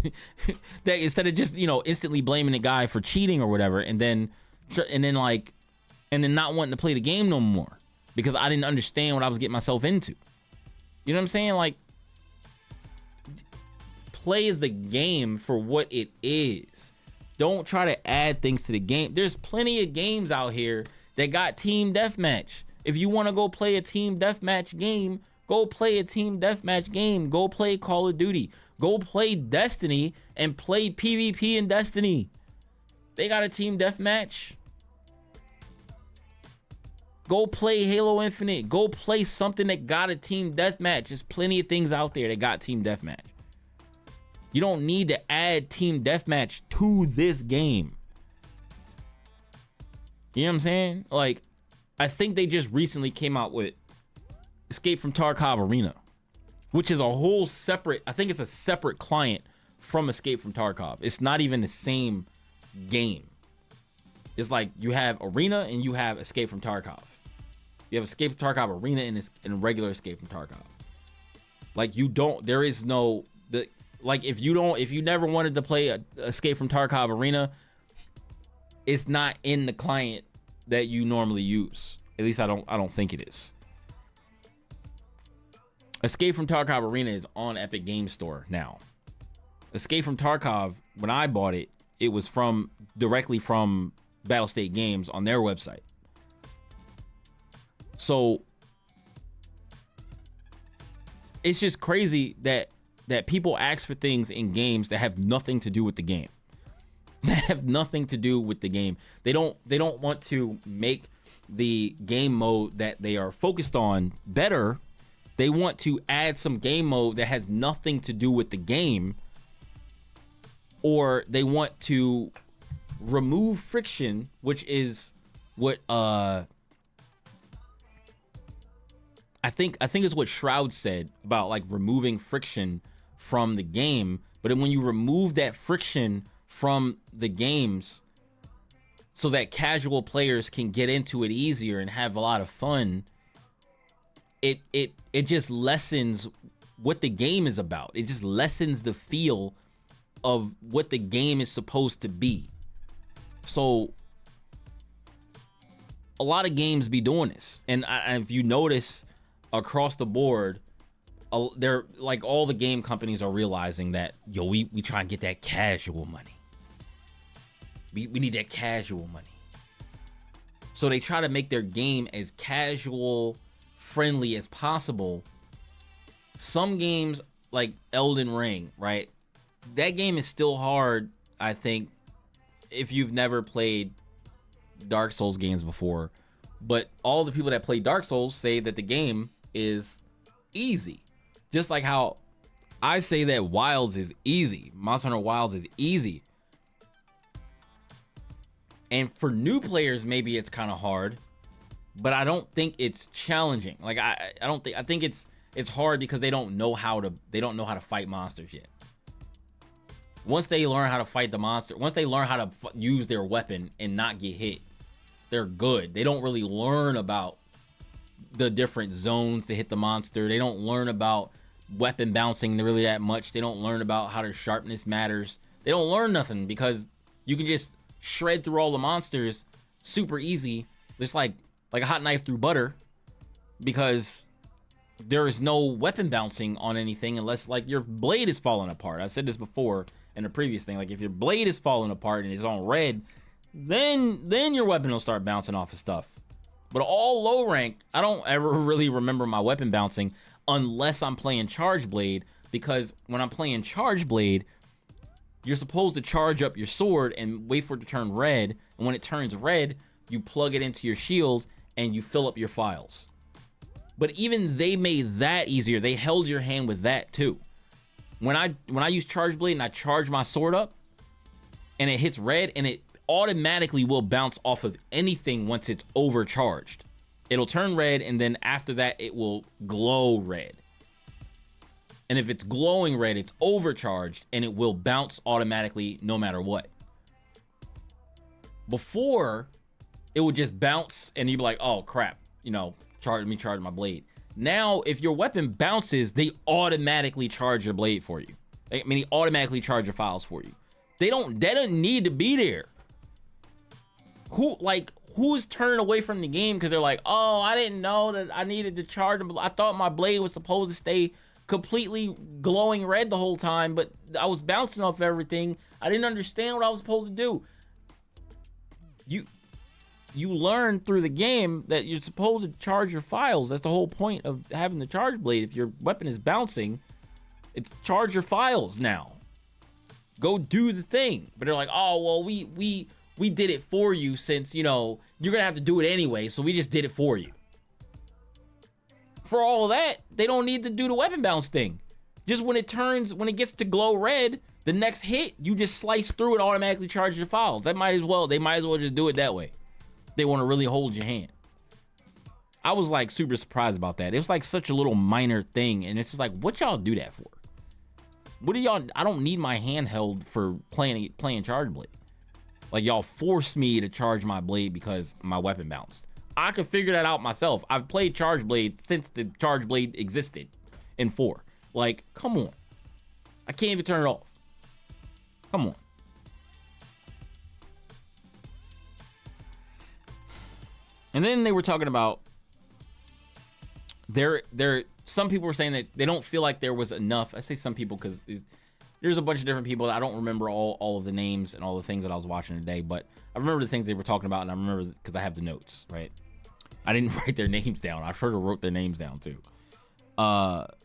that instead of just, you know, instantly blaming the guy for cheating or whatever, and then not wanting to play the game no more because I didn't understand what I was getting myself into. You know what I'm saying? Like, play the game for what it is. Don't try to add things to the game. There's plenty of games out here that got team deathmatch. If you want to go play a team deathmatch game, go play a team deathmatch game. Go play Call of Duty. Go play Destiny and play PvP in Destiny. They got a team deathmatch. Go play Halo Infinite. Go play something that got a team deathmatch. There's plenty of things out there that got team deathmatch. You don't need to add team deathmatch to this game. You know what I'm saying? Like, I think they just recently came out with Escape from Tarkov Arena, which is a whole separate, I think it's a separate client from Escape from Tarkov. It's not even the same game. It's like you have Arena and you have Escape from Tarkov. You have Escape from Tarkov Arena and regular Escape from Tarkov. Like there is no like if you never wanted to play Escape from Tarkov Arena, it's not in the client that you normally use. At least I don't think it is. Escape from Tarkov Arena is on Epic Games Store now. Escape from Tarkov, when I bought it, it was directly from Battlestate Games on their website. So it's just crazy that people ask for things in games that have nothing to do with the game. That have nothing to do with the game. They don't want to make the game mode that they are focused on better. They want to add some game mode that has nothing to do with the game, or they want to remove friction, which is what I think is what Shroud said about like removing friction from the game. But when you remove that friction from the games so that casual players can get into it easier and have a lot of fun, it just lessens what the game is about. It just lessens the feel of what the game is supposed to be. So a lot of games be doing this, and if you notice across the board, they're like all the game companies are realizing that we try and get that casual money. We need that casual money. So they try to make their game as casual friendly as possible. Some games like Elden Ring, right? That game is still hard, I think, if you've never played Dark Souls games before. But all the people that play Dark Souls say that the game is easy. Just like how I say that Wilds is easy. Monster Hunter Wilds is easy. And for new players, maybe it's kind of hard, but I don't think it's challenging. Like I think it's hard because they don't know how to fight monsters yet. Once they learn how to fight the monster, once they learn how to use their weapon and not get hit, they're good. They don't really learn about the different zones to hit the monster. They don't learn about weapon bouncing really that much. They don't learn about how their sharpness matters. They don't learn nothing because you can just shred through all the monsters super easy, just like a hot knife through butter, because there is no weapon bouncing on anything unless like your blade is falling apart. I said this before in a previous thing. Like if your blade is falling apart and it's on red, then your weapon will start bouncing off of stuff. But all low rank, I don't ever really remember my weapon bouncing unless I'm playing Charge Blade, because when I'm playing Charge Blade, you're supposed to charge up your sword and wait for it to turn red. And when it turns red, you plug it into your shield and you fill up your files. But even they made that easier. They held your hand with that too. When I use Charge Blade and I charge my sword up and it hits red, and it automatically will bounce off of anything once it's overcharged. It'll turn red, and then after that it will glow red. And if it's glowing red, it's overcharged and it will bounce automatically no matter what. Before, it would just bounce and you'd be like, oh crap, let me charge my blade. Now, if your weapon bounces, they automatically charge your blade for you. I mean, they automatically charge your files for you. They don't need to be there. Who's turning away from the game because they're like, oh, I didn't know that I needed to charge them. I thought my blade was supposed to stay completely glowing red the whole time, but I was bouncing off everything. I didn't understand what I was supposed to do. You learn through the game that you're supposed to charge your files. That's the whole point of having the Charge Blade. If your weapon is bouncing, it's charge your files now. Go do the thing. But they're like, oh, well, we did it for you since, you're gonna have to do it anyway, so we just did it for you. For all of that, they don't need to do the weapon bounce thing. Just when it gets to glow red, the next hit, you just slice through and automatically charge your files. They might as well just do it that way. They want to really hold your hand. I was like super surprised about that. It was like such a little minor thing, and it's just like, what y'all do that for? What do y'all? I don't need my hand held for playing Charge Blade. Like, y'all forced me to charge my blade because my weapon bounced. I could figure that out myself. I've played Charge Blade since the Charge Blade existed in 4. Like, come on. I can't even turn it off. Come on. And then they were talking about some people were saying that they don't feel like there was enough. I say some people because there's a bunch of different people. I don't remember all of the names and all the things that I was watching today, but I remember the things they were talking about, and I remember because I have the notes, right? I didn't write their names down. I sort of wrote their names down too. But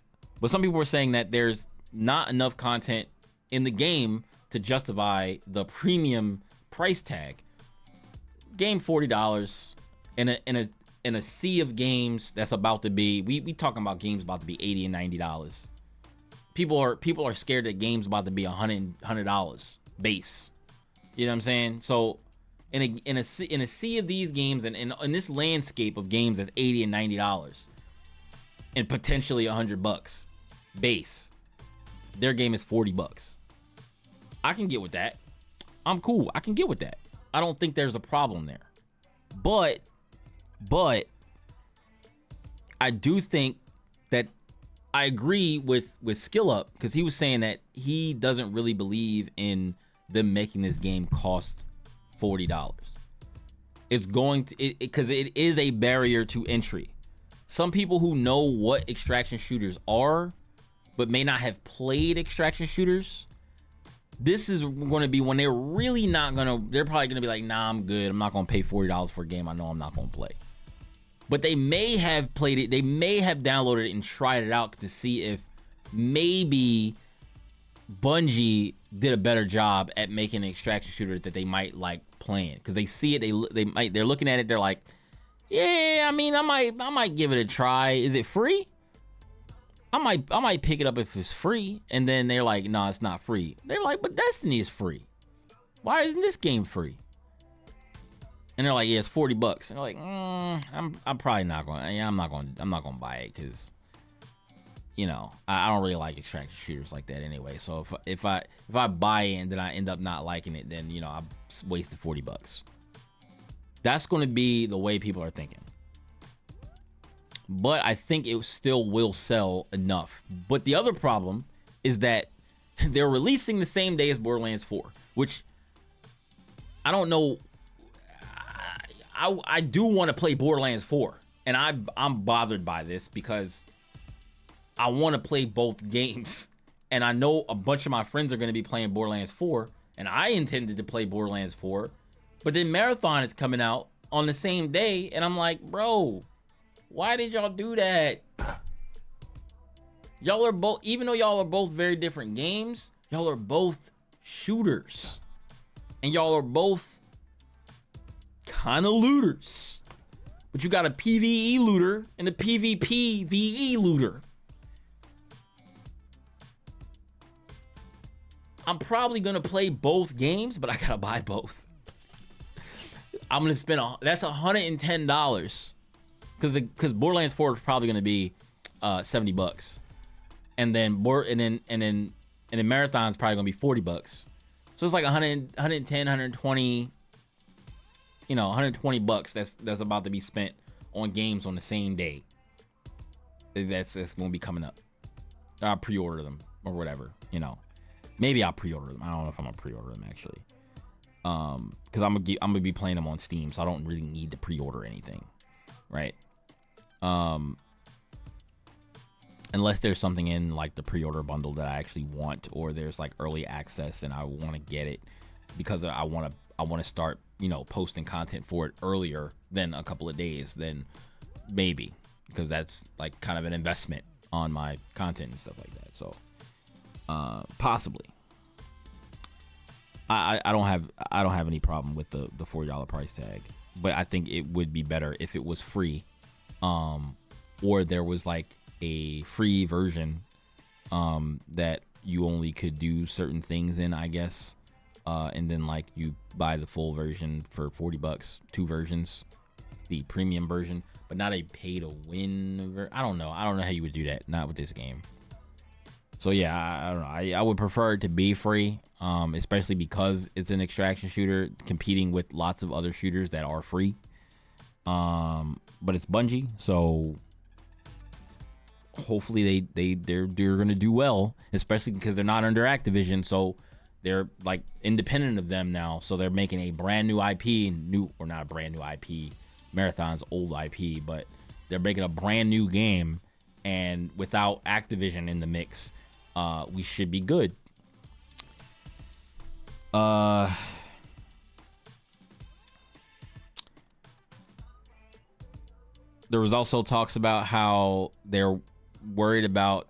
some people were saying that there's not enough content in the game to justify the premium price tag. Game $40 in a sea of games that's about to be, we talking about games about to be $80 and $90. People are scared that games about to be $100 base. You know what I'm saying? So in a sea of these games and in this landscape of games that's $80 and $90 and potentially $100 base, their game is $40. I can get with that. I'm cool. I can get with that. I don't think there's a problem there. But I do think that I agree with Skill Up, because he was saying that he doesn't really believe in them making this game cost $40. It's going to, because it is a barrier to entry. Some people who know what extraction shooters are, but may not have played extraction shooters, this is going to be when they're really not going to, they're probably going to be like, nah, I'm good. I'm not going to pay $40 for a game I know I'm not going to play. But they may have played it. They may have downloaded it and tried it out to see if maybe Bungie did a better job at making an extraction shooter that they might like playing. Because they see it, they're looking at it, they're like, yeah, I mean, I might give it a try. Is it free? I might pick it up if it's free. And then they're like, no, it's not free. They're like, but Destiny is free. Why isn't this game free? And they're like, yeah, it's $40. And they're like, I'm probably not going. Yeah, I'm not going to buy it because, you know, I don't really like extraction shooters like that anyway. So if I buy it and then I end up not liking it, then, you know, I've wasted $40. That's going to be the way people are thinking. But I think it still will sell enough. But the other problem is that they're releasing the same day as Borderlands 4, which I don't know. I do want to play Borderlands 4, and I'm bothered by this because I want to play both games, and I know a bunch of my friends are going to be playing Borderlands 4, and I intended to play Borderlands 4, but then Marathon is coming out on the same day, and I'm like, bro, why did y'all do that? Y'all are both, even though y'all are both very different games, y'all are both shooters, and y'all are both kind of looters, but you got a PvE looter and a PvP VE looter. I'm probably gonna play both games, but I gotta buy both. I'm gonna spend that's $110 because Borderlands 4 is probably gonna be $70, and then Marathon's probably gonna be $40. So it's like 110, 120. You know, $120 that's about to be spent on games on the same day. That's going to be coming up. I'll pre-order them or whatever, you know. Maybe I'll pre-order them. I don't know if I'm going to pre-order them actually. Cuz I'm going to be playing them on Steam, so I don't really need to pre-order anything, right? Unless there's something in like the pre-order bundle that I actually want, or there's like early access and I want to get it because I want to start, you know, posting content for it earlier than a couple of days, then maybe, because that's like kind of an investment on my content and stuff like that. So possibly. I don't have any problem with the $40 price tag, but I think it would be better if it was free, or there was like a free version that you only could do certain things in, I guess. And then like you buy the full version for $40, 2 versions, the premium version, but not a pay to win. I don't know how you would do that. Not with this game. So yeah, I don't know. I would prefer it to be free, especially because it's an extraction shooter competing with lots of other shooters that are free. But it's Bungie, so hopefully they're gonna do well, especially because they're not under Activision, so they're like independent of them now. So they're making a brand new IP, or not a brand new IP. Marathon's old IP, but they're making a brand new game, and without Activision in the mix, we should be good. There was also talks about how they're worried about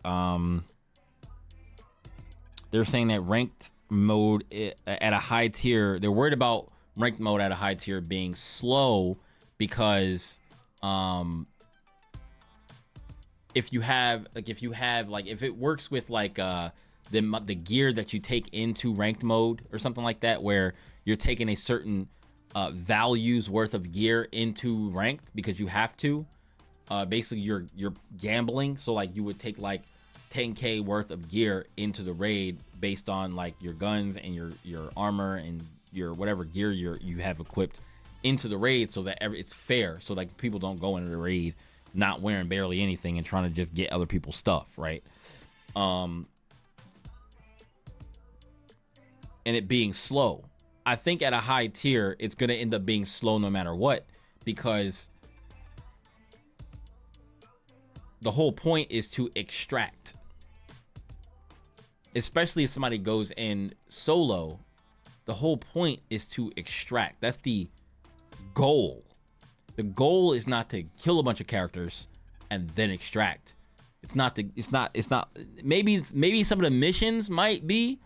they're saying that ranked mode at a high tier, they're worried about ranked mode at a high tier being slow because if it works with like the gear that you take into ranked mode or something like that, where you're taking a certain values worth of gear into ranked because you have to, basically you're gambling. So like you would take like 10k worth of gear into the raid based on like your guns and your armor and your whatever gear you have equipped into the raid, so that it's fair, so like people don't go into the raid not wearing barely anything and trying to just get other people's stuff, right? And it being slow, I think at a high tier it's going to end up being slow no matter what, because the whole point is to extract. Especially if somebody goes in solo, the whole point is to extract. That's the goal. The goal is not to kill a bunch of characters and then extract. Maybe some of the missions might be,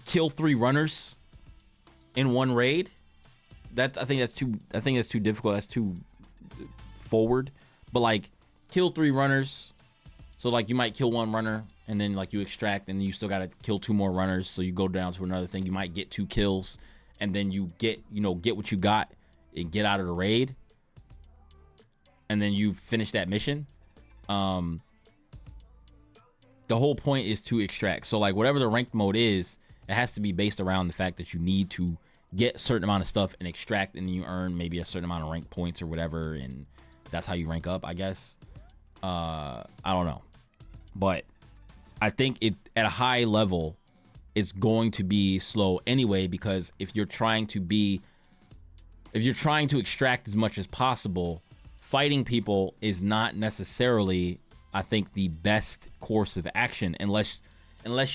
kill 3 runners in one raid. I think that's too difficult. That's too forward. But like, kill 3 runners. So like you might kill 1 runner and then like you extract and you still got to kill 2 more runners. So you go down to another thing. You might get 2 kills and then you get what you got and get out of the raid. And then you finish that mission. The whole point is to extract. So like whatever the ranked mode is, it has to be based around the fact that you need to get a certain amount of stuff and extract, and then you earn maybe a certain amount of rank points or whatever, and that's how you rank up, I guess. I don't know, but I think it at a high level it's going to be slow anyway, because if you're trying to extract as much as possible, fighting people is not necessarily, I think, the best course of action unless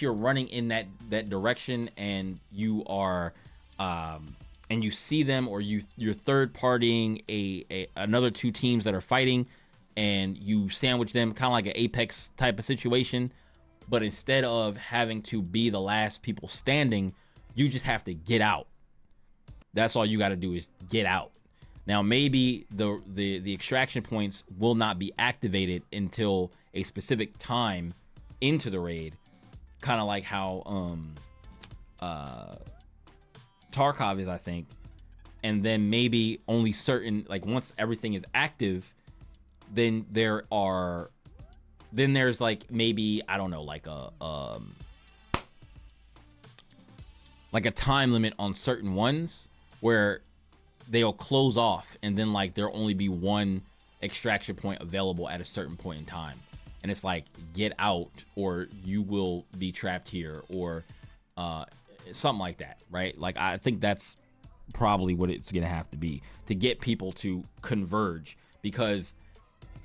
you're running in that direction and you are and you see them, or you're third partying another 2 teams that are fighting, and you sandwich them, kind of like an Apex type of situation. But instead of having to be the last people standing, you just have to get out. That's all you got to do is get out. Now maybe the extraction points will not be activated until a specific time into the raid, kind of like how Tarkov is, I think. And then maybe only certain, like once everything is active, then there's like maybe, I don't know, like a time limit on certain ones where they'll close off, and then like there'll only be 1 extraction point available at a certain point in time, and it's like, get out or you will be trapped here, or something like that, right? Like I think that's probably what it's gonna have to be to get people to converge, because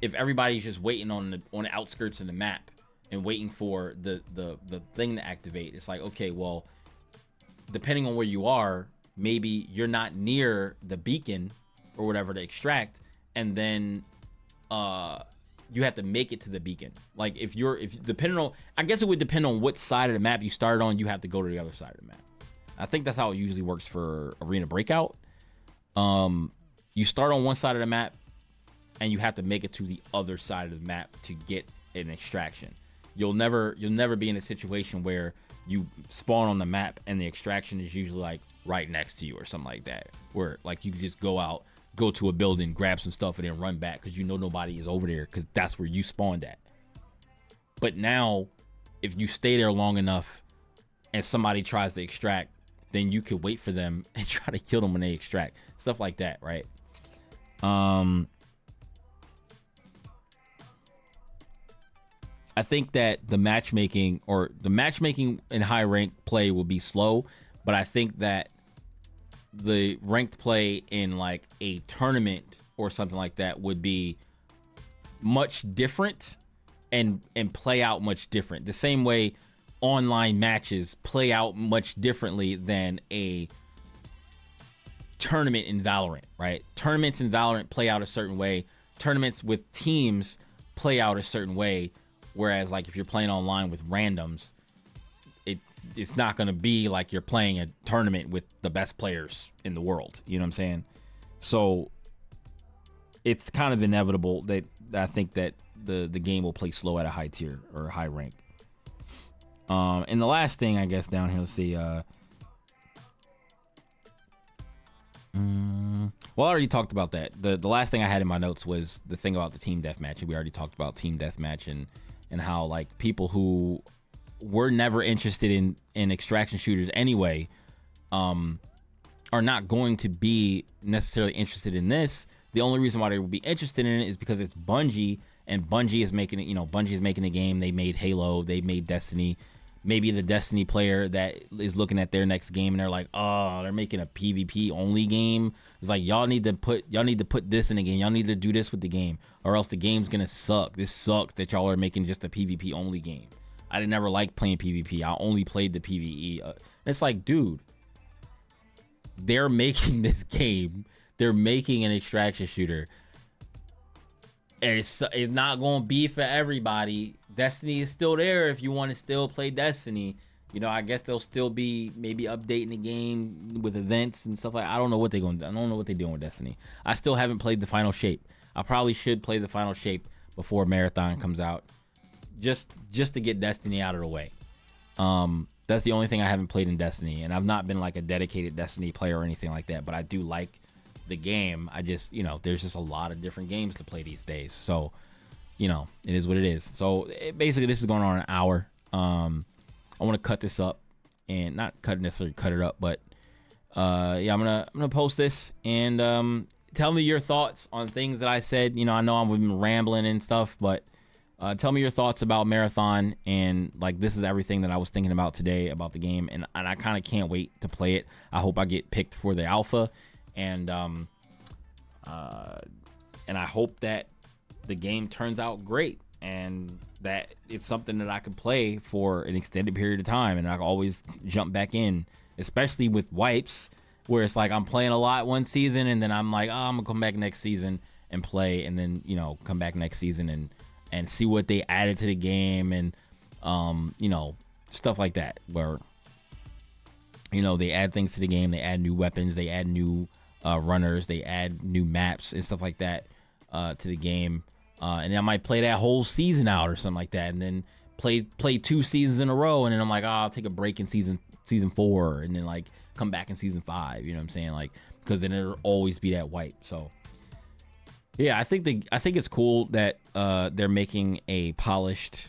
if everybody's just waiting on the outskirts of the map and waiting for the thing to activate, it's like, okay, well, depending on where you are, maybe you're not near the beacon or whatever to extract, and then you have to make it to the beacon. Like if depending on, I guess it would depend on what side of the map you started on, you have to go to the other side of the map. I think that's how it usually works for Arena Breakout. You start on one side of the map and you have to make it to the other side of the map to get an extraction. You'll never be in a situation where you spawn on the map and the extraction is usually like right next to you or something like that, where like you can just go to a building, grab some stuff, and then run back because you know nobody is over there because that's where you spawned at. But now, if you stay there long enough and somebody tries to extract, then you could wait for them and try to kill them when they extract. Stuff like that, right? I think that the matchmaking in high rank play will be slow, but I think that the ranked play in like a tournament or something like that would be much different and play out much different. The same way online matches play out much differently than a tournament in Valorant, right? Tournaments in Valorant play out a certain way. Tournaments with teams play out a certain way. Whereas, like, if you're playing online with randoms, it's not going to be like you're playing a tournament with the best players in the world. You know what I'm saying? So it's kind of inevitable that I think that the game will play slow at a high tier or high rank. And the last thing, I guess, down here, let's see. Well, I already talked about that. The last thing I had in my notes was the thing about the team deathmatch. And we already talked about team deathmatch and how, like, people who were never interested in extraction shooters anyway are not going to be necessarily interested in this. The only reason why they would be interested in it is because it's Bungie, and Bungie is making it. You know, Bungie is making the game. They made Halo. They made Destiny. Maybe the Destiny player that is looking at their next game and they're like, oh, they're making a PvP only game. It's like, y'all need to put this in the game. Y'all need to do this with the game, or else the game's gonna suck. This sucks that y'all are making just a PvP only game. I didn't never like playing PvP. I only played the PvE. It's like, dude, they're making this game. They're making an extraction shooter. And it's not going to be for everybody. Destiny is still there if you want to still play Destiny. You know, I guess they'll still be maybe updating the game with events and stuff like that. I don't know what they're going to do. I don't know what they're doing with Destiny. I still haven't played the final shape. I probably should play the final shape before Marathon comes out. Just to get Destiny out of the way. That's the only thing I haven't played in Destiny. And I've not been like a dedicated Destiny player or anything like that. But I do like the game. I just, you know, there's just a lot of different games to play these days. So, you know, it is what it is. So basically this is going on an hour. I want to cut this up and not necessarily cut it up, but yeah, I'm gonna post this and tell me your thoughts on things that I said. You know, I know I've been rambling and stuff, but tell me your thoughts about Marathon. And like, this is everything that I was thinking about today about the game, and I kind of can't wait to play it. I hope I get picked for the alpha, and I hope that the game turns out great and that it's something that I can play for an extended period of time, and I can always jump back in, especially with wipes, where it's like I'm playing a lot one season and then I'm like, oh, I'm gonna come back next season and play, and then, you know, come back next season and see what they added to the game, and you know, stuff like that, where, you know, they add things to the game, they add new weapons, they add new runners, they add new maps and stuff like that to the game, and I might play that whole season out or something like that, and then play 2 seasons in a row, and then I'm like, oh, I'll take a break in season 4, and then like come back in season 5. You know what I'm saying? Like, because then it'll always be that wipe. So yeah, I think it's cool that they're making a polished,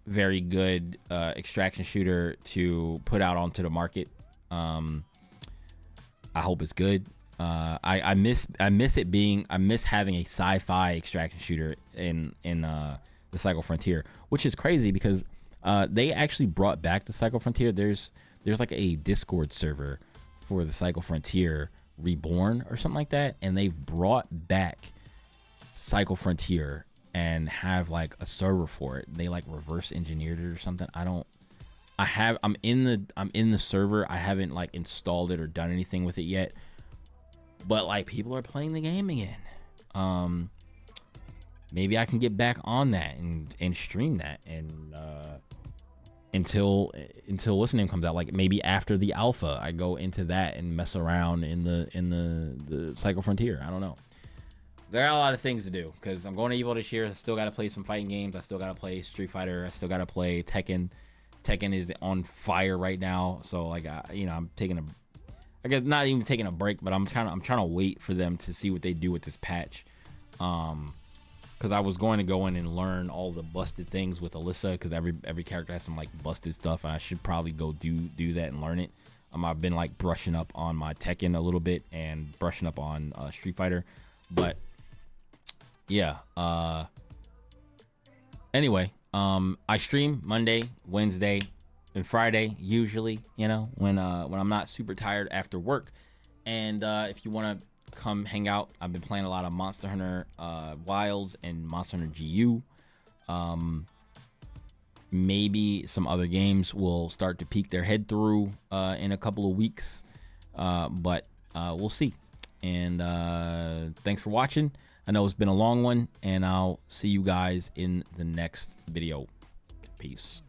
very good extraction shooter to put out onto the market. I hope it's good. I miss having a sci-fi extraction shooter in the Cycle Frontier, which is crazy because they actually brought back the Cycle Frontier. There's like a Discord server for the Cycle Frontier Reborn or something like that, and they've brought back Cycle Frontier and have like a server for it. They like reverse engineered it or something. I'm in the server. I haven't like installed it or done anything with it yet, but like people are playing the game again. Maybe I can get back on that and stream that, and until what's the name comes out, like maybe after the alpha I go into that and mess around in the Cycle Frontier. I don't know. There are a lot of things to do because I'm going to Evo this year. I still got to play some fighting games. I still got to play Street Fighter. I still got to play Tekken. Tekken is on fire right now. So like, I'm taking I guess not even taking a break, but I'm trying to wait for them to see what they do with this patch. Because I was going to go in and learn all the busted things with Alyssa, because every character has some like busted stuff, and I should probably go do that and learn it. I've been like brushing up on my Tekken a little bit and brushing up on Street Fighter, but yeah. Anyway, I stream Monday, Wednesday, and Friday usually, you know, when I'm not super tired after work. And if you want to come hang out, I've been playing a lot of Monster Hunter Wilds and Monster Hunter GU. Maybe some other games will start to peek their head through in a couple of weeks, but we'll see. And thanks for watching. I know it's been a long one, and I'll see you guys in the next video. Peace.